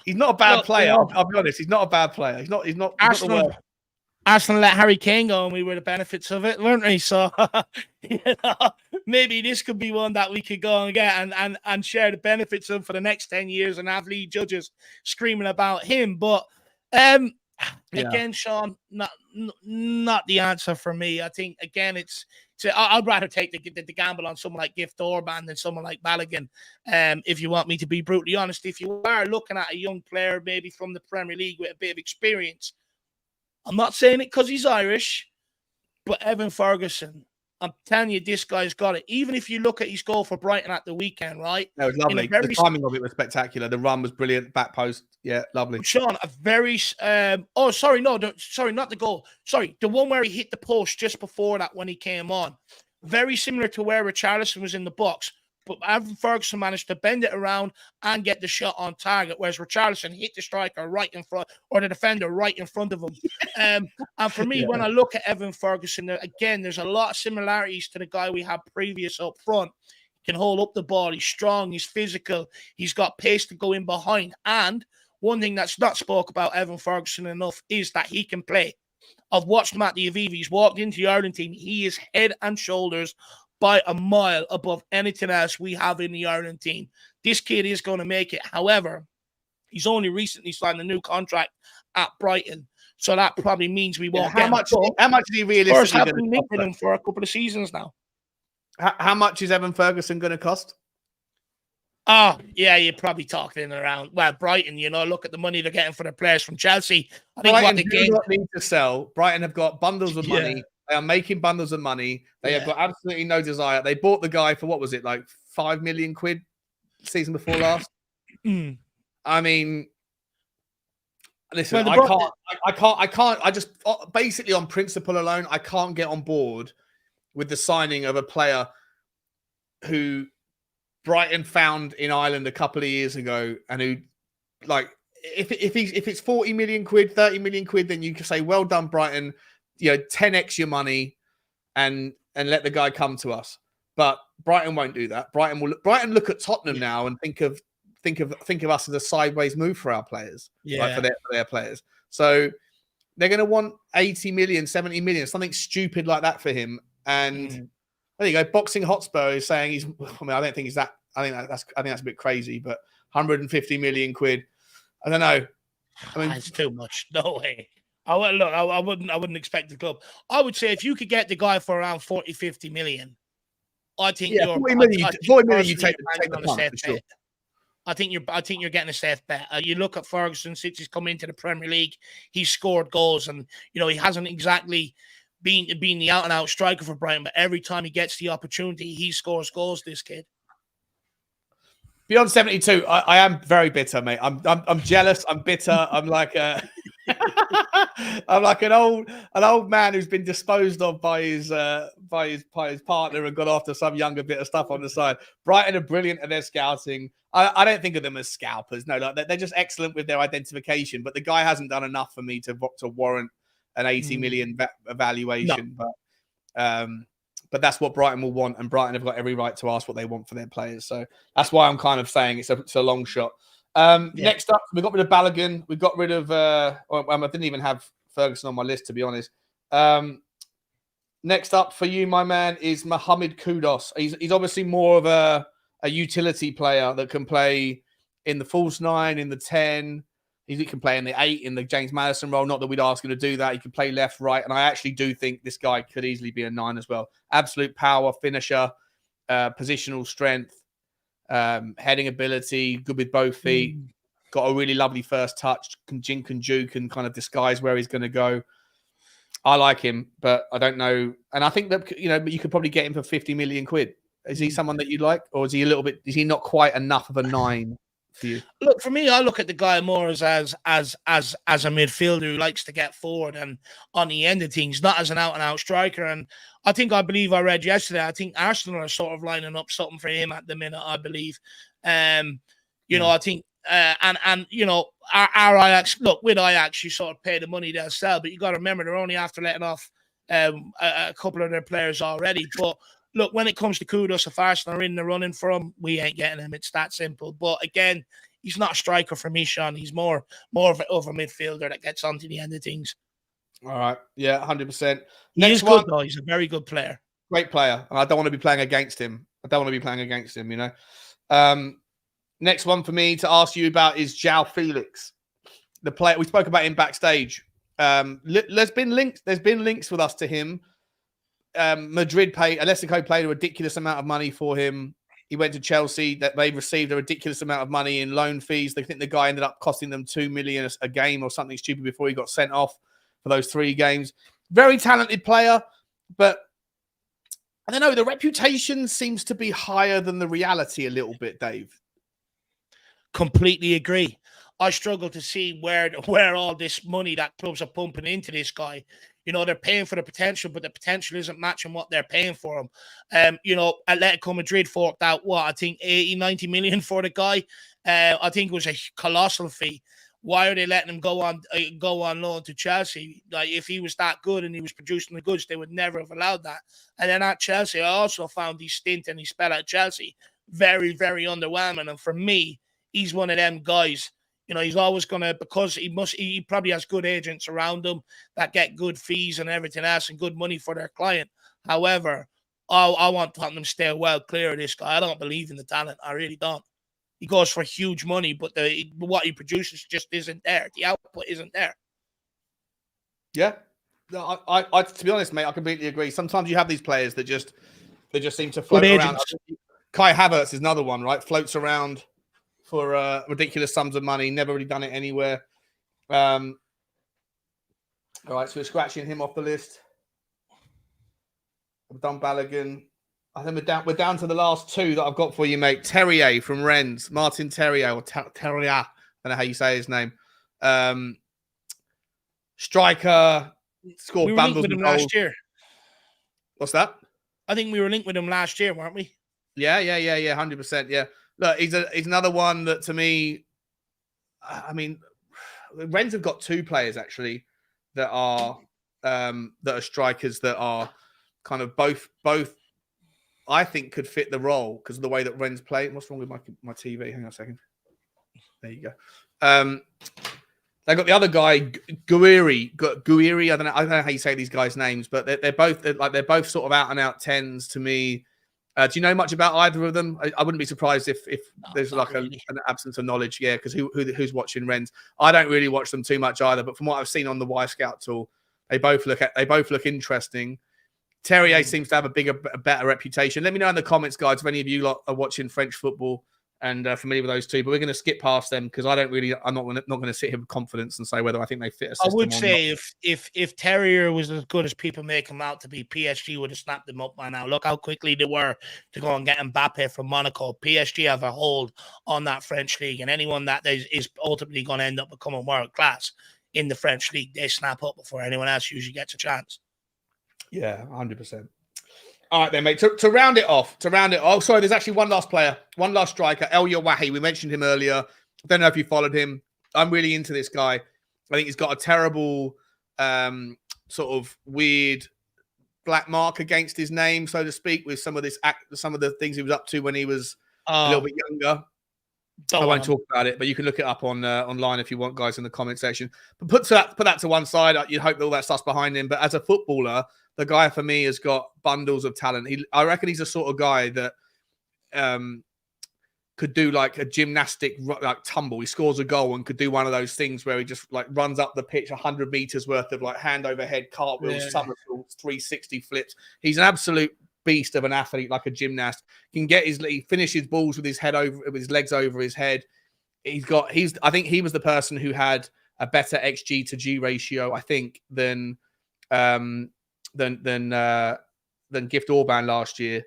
He's not a bad player. I'll be honest. He's not a bad player. He's not the worst. Arsenal let Harry Kane go, and we were the benefits of it, weren't we? So maybe this could be one that we could go and get and share the benefits of for the next 10 years and have league judges screaming about him. But again, Sean, not the answer for me. I think again, I'd rather take the gamble on someone like Gift Orban than someone like Balogun. If you want me to be brutally honest, if you are looking at a young player maybe from the Premier League with a bit of experience, I'm not saying it because he's Irish, but Evan Ferguson, I'm telling you, this guy's got it. Even if you look at his goal for Brighton at the weekend, right? That was lovely. The timing of it was spectacular. The run was brilliant. Back post. Yeah, lovely. Sean, a very... sorry, not the goal. Sorry, the one where he hit the post just before that when he came on. Very similar to where Richarlison was in the box. But Evan Ferguson managed to bend it around and get the shot on target, whereas Richarlison hit the striker right in front, or the defender right in front of him. And for me, when I look at Evan Ferguson, again, there's a lot of similarities to the guy we had previous up front. He can hold up the ball. He's strong. He's physical. He's got pace to go in behind. And one thing that's not spoke about Evan Ferguson enough is that he can play. I've watched Matt Diavivi. He's walked into the Ireland team. He is head and shoulders by a mile above anything else we have in the Ireland team. This kid is going to make it. However, he's only recently signed a new contract at Brighton, so that probably means we won't get him. How much is he realistically going to cost him for a couple of seasons now? How much is Evan Ferguson going to cost? Oh, yeah, you're probably talking around. Well, Brighton, look at the money they're getting for their players from Chelsea. I think Brighton do not need to sell. Brighton have got bundles of money. They are making bundles of money. They have got absolutely no desire. They bought the guy for, what was it, like 5 million quid season before last? I mean, listen, I can't. I just, basically on principle alone, I can't get on board with the signing of a player who Brighton found in Ireland a couple of years ago and who, like, if it's 40 million quid, 30 million quid, then you can say, well done, Brighton. 10x your money and let the guy come to us. But Brighton won't do that. Brighton look at Tottenham now and think of us as a sideways move for our players, for their players. So they're going to want 80 million, 70 million, something stupid like that for him. And there you go. Boxing Hotspur is saying I don't think he's that. I think that's a bit crazy, but 150 million quid. I don't know. I mean, it's too much. No way. I wouldn't expect the club. I would say if you could get the guy for around 40, 50 million, I think 40 million you take the punt, for sure. I think you're getting a safe bet. You look at Ferguson since he's come into the Premier League, he's scored goals, and he hasn't exactly been the out and out striker for Brighton, but every time he gets the opportunity, he scores goals. This kid. Beyond 72, I am very bitter, mate. I'm jealous. I'm bitter. I'm like an old man who's been disposed of by his partner and got after some younger bit of stuff on the side. Brighton are brilliant at their scouting. I don't think of them as scalpers. No, like they're just excellent with their identification. But the guy hasn't done enough for me to warrant an 80 million evaluation. No. But that's what Brighton will want, and Brighton have got every right to ask what they want for their players. So that's why I'm kind of saying it's a long shot. Next up, we got rid of Balogun. We got rid of... I didn't even have Ferguson on my list, to be honest. Next up for you, my man, is Mohamed Kudus. He's obviously more of a utility player that can play in the false 9, in the 10. He can play in the 8, in the James Maddison role. Not that we'd ask him to do that. He can play left, right. And I actually do think this guy could easily be a 9 as well. Absolute power, finisher, positional strength, heading ability, good with both feet. Got a really lovely first touch. Can juke and kind of disguise where he's going to go. I like him, but I don't know. And I think that, but you could probably get him for 50 million quid. Is he someone that you like, or is he is he not quite enough of a 9 for you? Look, for me, I look at the guy more as a midfielder who likes to get forward and on the end of things, not as an out and out striker. And I believe I read yesterday, I think Arsenal are sort of lining up something for him at the minute, I believe. I think our Ajax, look, with Ajax, you sort of pay the money they'll sell, but you got to remember they're only after letting off a couple of their players already. But look, when it comes to Kudus, if Arsenal are in the running for him, we ain't getting him. It's that simple. But again, he's not a striker for me, Sean. He's more of a midfielder that gets on to the end of things. All right. Yeah, 100%. He is good, though. He's a very good player. Great player. And I don't want to be playing against him. Next one for me to ask you about is João Felix, the player. We spoke about him backstage. There's been links with us to him. Atletico paid a ridiculous amount of money for him. He went to Chelsea. That they received a ridiculous amount of money in loan fees. They think the guy ended up costing them 2 million a game or something stupid before he got sent off for those 3 games. Very talented player, but I don't know. The reputation seems to be higher than the reality a little bit, Dave. Completely agree. I struggle to see where all this money that clubs are pumping into this guy. They're paying for the potential, but the potential isn't matching what they're paying for him. Atletico Madrid forked out, 80, 90 million for the guy. I think it was a colossal fee. Why are they letting him go on loan to Chelsea? Like, if he was that good and he was producing the goods, they would never have allowed that. And then at Chelsea, I also found his stint and his spell at Chelsea very, very underwhelming. And for me, he's one of them guys. He's always going to, because he probably has good agents around him that get good fees and everything else and good money for their client. However, I want Tottenham to stay well clear of this guy. I don't believe in the talent. I really don't. He goes for huge money, but what he produces just isn't there. The output isn't there. Yeah. No, I to be honest, mate, I completely agree. Sometimes you have these players that just seem to float around. Kai Havertz is another one, right? Floats around for ridiculous sums of money, never really done it anywhere. All right, so we're scratching him off the list. I've done Balogun. I think we're down to the last 2 that I've got for you, mate. Terrier from Rennes, Martin Terrier or Terrier. I don't know how you say his name. Striker, scored bundles of goals last year. What's that? I think we were linked with him last year, weren't we? Yeah, 100%. Yeah. Look, he's another one that, to me, I mean, Rennes have got 2 players actually that are strikers that are kind of both I think could fit the role because of the way that Rennes play. What's wrong with my TV? Hang on a second. There you go. They got the other guy, Guiri. I don't know how you say these guys' names, but they're both sort of out and out 10s to me. Do you know much about either of them? I wouldn't be surprised if there's like an absence of knowledge. Yeah, because who's watching Rennes? I don't really watch them too much either. But from what I've seen on the Y Scout tool, they both look interesting. Terrier seems to have a better reputation. Let me know in the comments, guys, if any of you lot are watching French football and familiar with those 2. But we're going to skip past them because I'm not going to sit here with confidence and say whether I think they fit a system. I would say if Terrier was as good as people make him out to be, PSG would have snapped him up by now. Look how quickly they were to go and get Mbappe from Monaco. PSG have a hold on that French league, and anyone that is ultimately going to end up becoming world class in the French league, they snap up before anyone else usually gets a chance. Yeah, 100%. All right then, mate. To round it off. Oh, sorry, there's actually one last player, one last striker, El Yawahi. We mentioned him earlier. I don't know if you followed him. I'm really into this guy. I think he's got a terrible sort of weird black mark against his name, so to speak, with some of the things he was up to when he was a little bit younger. I won't talk about it, but you can look it up on online if you want, guys, in the comment section. But put that to one side. You'd hope that all that stuff's behind him. But as a footballer, the guy for me has got bundles of talent. I reckon he's the sort of guy that could do like a gymnastic like tumble. He scores a goal and could do one of those things where he just like runs up the pitch 100 meters worth of like hand over head cartwheels, somersaults, 360 flips. He's an absolute beast of an athlete, like a gymnast. He finishes balls with his legs over his head. I think he was the person who had a better XG to G ratio, I think, than than Gift Orban last year.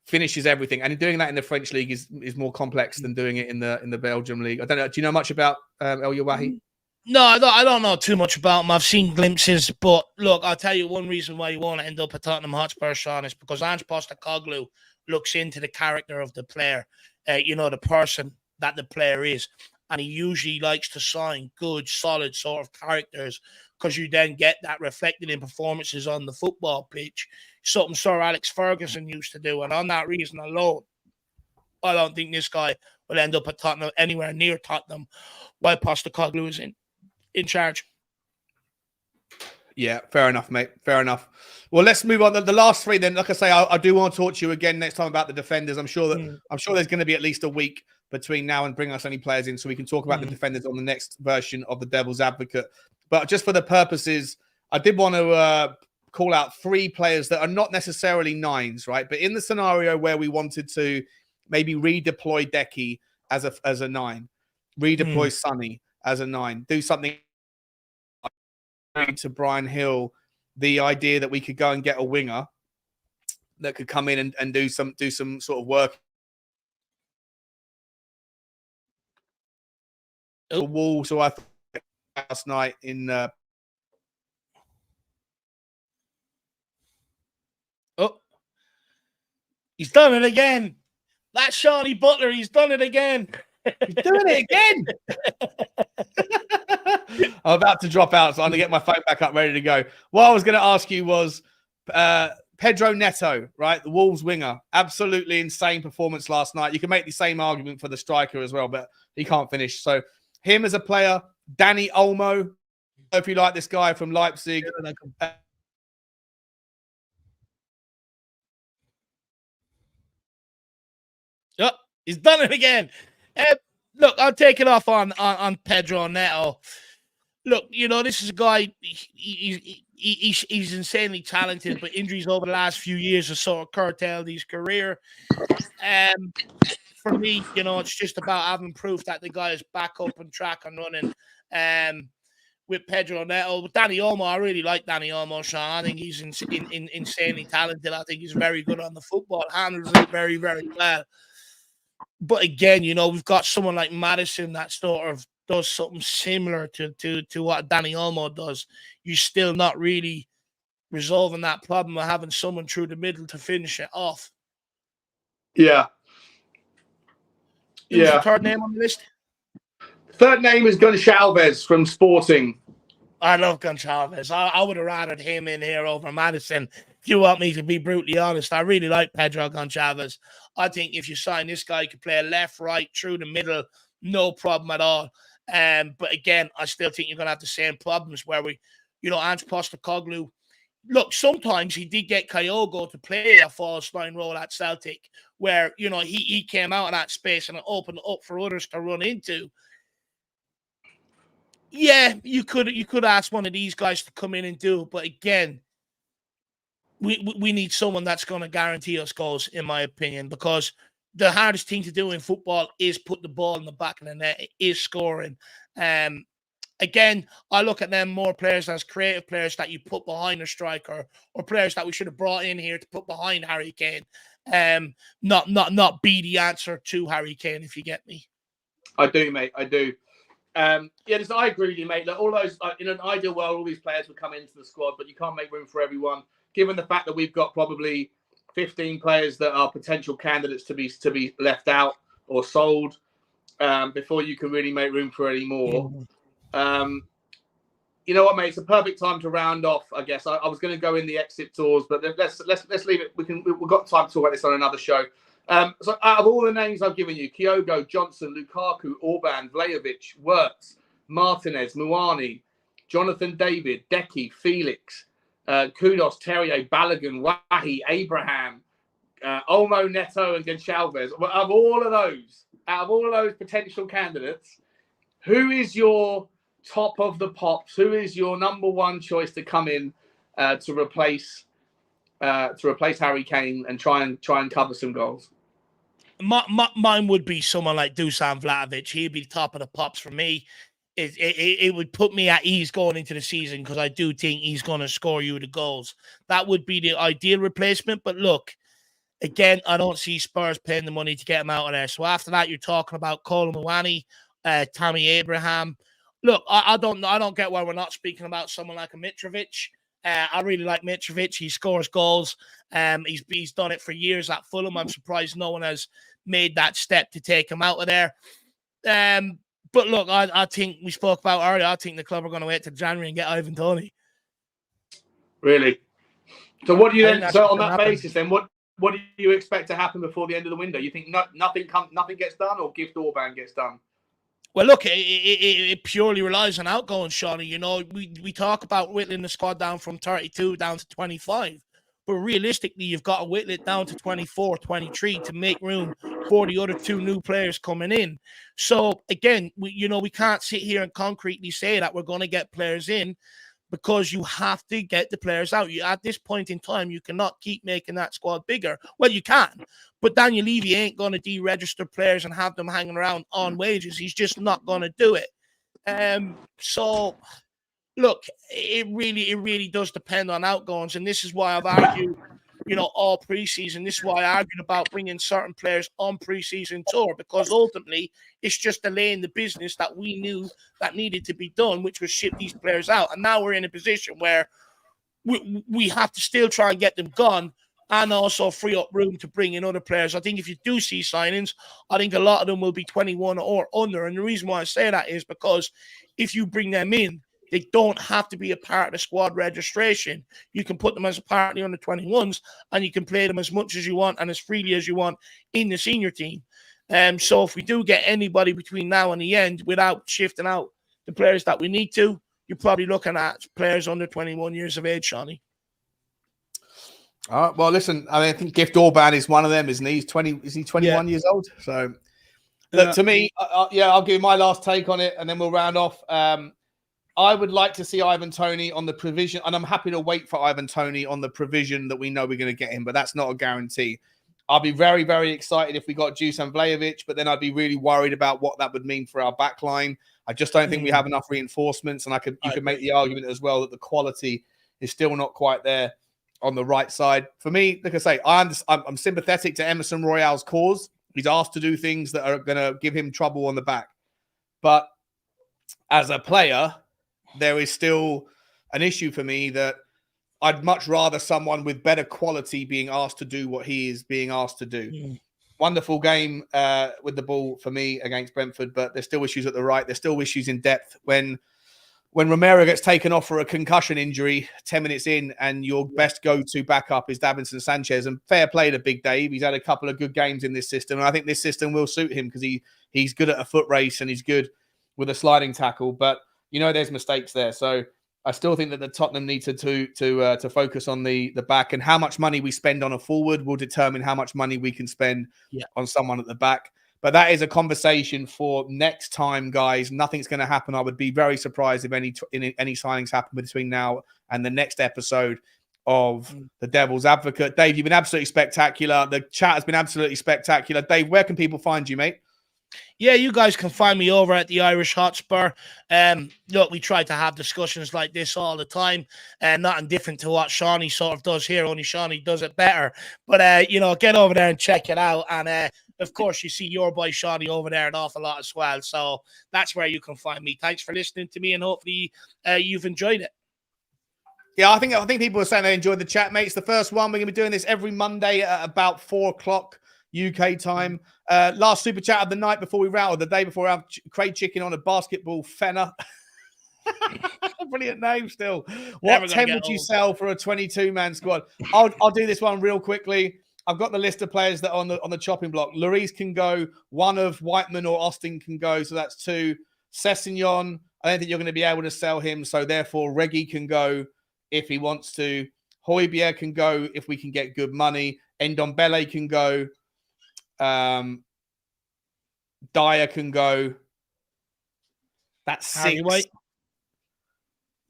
Finishes everything, and doing that in the French league is more complex than doing it in the Belgium league. I don't know. Do you know much about El Yawahi? No, I don't know too much about him. I've seen glimpses, but look, I'll tell you one reason why you won't end up at Tottenham Hotspur, Sean, is because Ange Postecoglou looks into the character of the player, the person that the player is, and he usually likes to sign good, solid sort of characters because you then get that reflected in performances on the football pitch, something Sir Alex Ferguson used to do, and on that reason alone, I don't think this guy will end up at Tottenham, anywhere near Tottenham, while Postecoglou is in charge. Yeah, fair enough, mate. Fair enough. Well, let's move on. The last three, then. Like I say, I do want to talk to you again next time about the defenders. I'm sure there's going to be at least a week between now and bringing us any players in, so we can talk about the defenders on the next version of the Devil's Advocate. But just for the purposes, I did want to call out three players that are not necessarily nines, right? But in the scenario where we wanted to maybe redeploy Decky as a nine, redeploy Sonny as a nine, do something to Brian Hill, the idea that we could go and get a winger that could come in and do some sort of work. Wolves, so I thought last night in he's done it again. That's Shawnee Butler. He's done it again. He's doing it again. I'm about to drop out, so I'm going to get my phone back up, ready to go. What I was going to ask you was Pedro Neto, right? The Wolves winger. Absolutely insane performance last night. You can make the same argument for the striker as well, but he can't finish. So him as a player, Danny Olmo, if you like this guy from Leipzig. Yep, he's done it again. Look, I'll take it off on Pedro Neto. Look, this is a guy, he's insanely talented, but injuries over the last few years have sort of curtailed his career. For me, it's just about having proof that the guy is back up on track and running. With Pedro Neto. With Danny Olmo, I really like Danny Olmo, Sean. I think he's insanely talented. I think he's very good on the football, handles it very, very well. But again, we've got someone like Madison that sort of does something similar to what Danny Olmo does. You're still not really resolving that problem of having someone through the middle to finish it off. Yeah. Who's the third name on the list? Third name is Gonçalves from Sporting. I love Gonçalves. I would have rather him in here over Madison. If you want me to be brutally honest, I really like Pedro Gonçalves. I think if you sign this guy, he could play left, right, through the middle, no problem at all. But again, I still think you're going to have the same problems where Ange Postecoglou, look, sometimes he did get Kyogo to play a false nine role at Celtic where, he came out of that space and it opened up for others to run into. Yeah, you could ask one of these guys to come in and do it, but again, we need someone that's going to guarantee us goals, in my opinion, because the hardest thing to do in football is put the ball in the back of the net. It is scoring. Again, I look at them more players as creative players that you put behind a striker or players that we should have brought in here to put behind Harry Kane. Not be the answer to Harry Kane, if you get me. I do, mate. I do. I agree with you, mate. Look, all those in an ideal world, all these players would come into the squad, but you can't make room for everyone. Given the fact that we've got probably 15 players that are potential candidates to be left out or sold before you can really make room for any more. You know what, mate? It's a perfect time to round off. I guess I was going to go in the exit tours, but let's leave it. We've got time to talk about this on another show. So out of all the names I've given you, Kyogo, Johnson, Lukaku, Orban, Vlahovic, Wirtz, Martinez, Muani, Jonathan David, Decky, Felix, Kudos, Terrier, Balogun, Wahi, Abraham, Olmo, Neto, and Gonçalves. Out of all of those potential candidates, who is your top of the pops? Who is your number one choice to come in to replace Harry Kane and try and cover some goals? Mine would be someone like Dusan Vlahovic. He'd be top of the pops for me. it would put me at ease going into the season, because I do think he's going to score you the goals. That would be the ideal replacement. But look, again, I don't see Spurs paying the money to get him out of there. So after that, you're talking about Cole Mwani, Tammy Abraham. Look, I don't get why we're not speaking about someone like a Mitrovic. I really like Mitrovic. He scores goals. He's done it for years at Fulham. I'm surprised no one has made that step to take him out of there. But look, I think we spoke about earlier. I think the club are going to wait till January and get Ivan Toney. Really? So what do you then? So on that happen. basis, then what do you expect to happen before the end of the window? You think nothing gets done, or Gift Orban gets done? Well, look, it purely relies on outgoing, Shawnee. You know, we talk about whittling the squad down from 32 down to 25. But realistically, you've got to whittle it down to 24, 23 to make room for the other two new players coming in. So, again, we can't sit here and concretely say that we're going to get players in, because you have to get the players out. At this point in time, you cannot keep making that squad bigger. Well, you can, but Daniel Levy ain't going to deregister players and have them hanging around on wages. He's just not going to do it. So, look, it really does depend on outgoings, and this is why I've argued, all preseason. This is why I argued about bringing certain players on preseason tour, because ultimately it's just delaying the business that we knew that needed to be done, which was ship these players out. And now we're in a position where we have to still try and get them gone, and also free up room to bring in other players. I think if you do see signings, I think a lot of them will be 21 or under. And the reason why I say that is because if you bring them in, they don't have to be a part of the squad registration. You can put them as a part of the under-21s, and you can play them as much as you want and as freely as you want in the senior team. So if we do get anybody between now and the end without shifting out the players that we need to, you're probably looking at players under 21 years of age, Shawnee. All right. Well, listen, I think Gift Orban is one of them, isn't he? Is he 21 years old? So, look, to me, I'll give you my last take on it, and then we'll round off. I would like to see Ivan Toney on the provision, and I'm happy to wait for Ivan Toney on the provision that we know we're going to get him, but that's not a guarantee. I'll be very, very excited if we got Dusan Vlahovic, but then I'd be really worried about what that would mean for our back line. I just don't think we have enough reinforcements, and you could make the argument as well that the quality is still not quite there on the right side. For me, like I say, I'm sympathetic to Emerson Royale's cause. He's asked to do things that are going to give him trouble on the back. But as a player, there is still an issue for me that I'd much rather someone with better quality being asked to do what he is being asked to do. Wonderful game with the ball for me against Brentford, but there's still issues at the right. There's still issues in depth. When Romero gets taken off for a concussion injury 10 minutes in, and your best go-to backup is Davinson Sanchez, and fair play to Big Dave. He's had a couple of good games in this system, and I think this system will suit him because he's good at a foot race and he's good with a sliding tackle, but there's mistakes there. So I still think that the Tottenham need to focus on the back, and how much money we spend on a forward will determine how much money we can spend on someone at the back. But that is a conversation for next time, guys. Nothing's going to happen. I would be very surprised if any signings happen between now and the next episode of The Devil's Advocate. Dave, you've been absolutely spectacular. The chat has been absolutely spectacular. Dave, where can people find you, mate? Yeah, you guys can find me over at the Irish Hotspur. Look, we try to have discussions like this all the time, nothing different to what Shawnee sort of does here, only Shawnee does it better. But, get over there and check it out. And, of course, you see your boy Shawnee over there an awful lot as well. So that's where you can find me. Thanks for listening to me, and hopefully you've enjoyed it. Yeah, I think people are saying they enjoyed the chat, mate. It's the first one. We're going to be doing this every Monday at about 4 o'clock UK time. Last super chat of the night before we round, the day before we have Craig Chicken on a basketball fenner. Brilliant name still. What 10 would you sell for a 22-man squad? I'll do this one real quickly. I've got the list of players that are on the chopping block. Lloris can go. One of Whiteman or Austin can go, so that's 2. Sessegnon, I don't think you're going to be able to sell him, so therefore Reggie can go if he wants to. Højbjerg can go if we can get good money. Ndombele can go. Dyer can go. That's 6.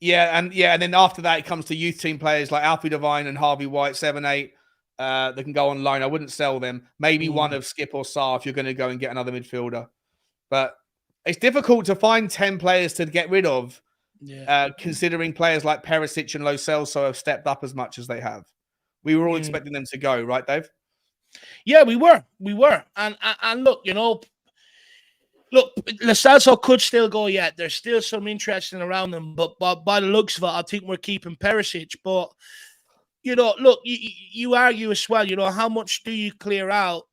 Yeah, and then after that it comes to youth team players like Alfie Devine and Harvey White, 7, 8. They can go on loan. I wouldn't sell them. Maybe one of Skip or Sarr if you're going to go and get another midfielder. But It's difficult to find 10 players to get rid of, Yeah. considering players like Perisic and Lo Celso have stepped up as much as they have. We were all expecting them to go, right, Dave? Yeah, we were. And look, you know, look, Lo Celso could still go yet. There's still some interest in around them, but by the looks of it, I think we're keeping Perisic. But, you know, look, you argue as well, you know, how much do you clear out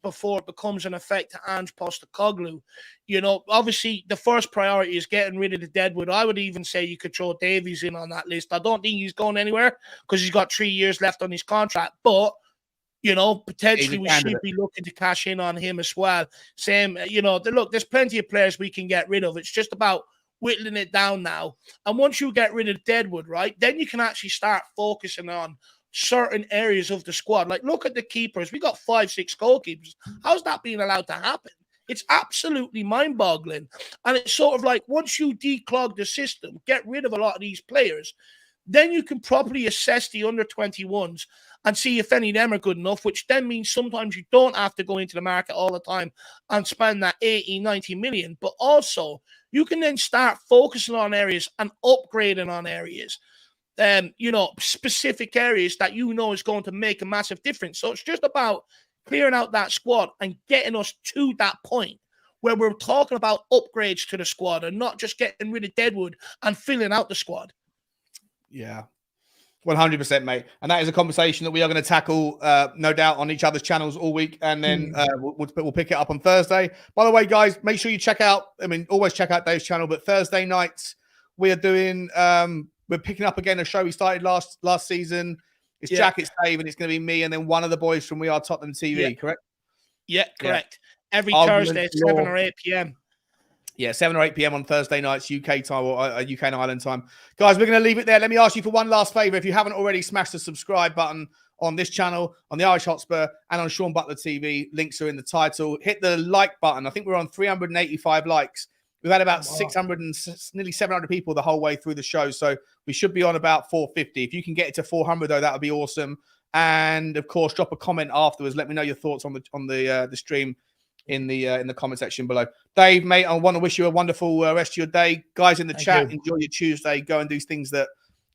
before it becomes an effect to Ange Postecoglou? You know, obviously the first priority is getting rid of the deadwood. I would even say you could throw Davies in on that list. I don't think he's going anywhere because he's got 3 years left on his contract, but you know, potentially we should be looking to cash in on him as well. Same, you know, look, there's plenty of players we can get rid of. It's just about whittling it down now. And once you get rid of Deadwood, right, then you can actually start focusing on certain areas of the squad. Like, look at the keepers. We got 5-6 goalkeepers. How's that being allowed to happen? It's absolutely mind-boggling. And it's sort of like, once you declog the system, get rid of a lot of these players, then you can properly assess the under-21s and see if any of them are good enough, which then means sometimes you don't have to go into the market all the time and spend that 80, 90 million. But also, you can then start focusing on areas and upgrading on areas. You know, specific areas that you know is going to make a massive difference. So it's just about clearing out that squad and getting us to that point where we're talking about upgrades to the squad and not just getting rid of Deadwood and filling out the squad. Yeah, 100%, mate. And that is a conversation that we are going to tackle, no doubt, on each other's channels all week. And then we'll pick it up on Thursday. By the way, guys, make sure you check out, always check out Dave's channel, but Thursday nights, we are doing, we're picking up again a show we started last season. It's Jack, it's Dave, and it's going to be me and then one of the boys from We Are Tottenham TV, correct? Yeah, correct. Yeah. Every Thursday, 7 or 8 p.m. Yeah, 7 or 8 p.m. on Thursday nights, UK time or UK and Ireland time. Guys, we're going to leave it there. Let me ask you for one last favour. If you haven't already, smash the subscribe button on this channel, on the Irish Hotspur, and on Sean Butler TV. Links are in the title. Hit the like button. I think we're on 385 likes. We've had about 600 and nearly 700 people the whole way through the show. So we should be on about 450. If you can get it to 400, though, that would be awesome. And, of course, drop a comment afterwards. Let me know your thoughts on the stream in the comment section below. Dave, mate, I want to wish you a wonderful rest of your day. Guys in the chat, enjoy your Tuesday. Go and do things that,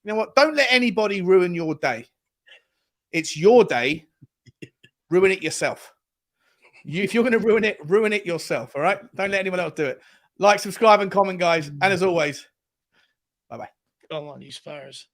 you know what, don't let anybody ruin your day. It's your day. Ruin it yourself. If you're going to ruin it yourself, all right? Don't let anyone else do it. Like, subscribe, and comment, guys. And as always, bye-bye. Come on, you Spurs.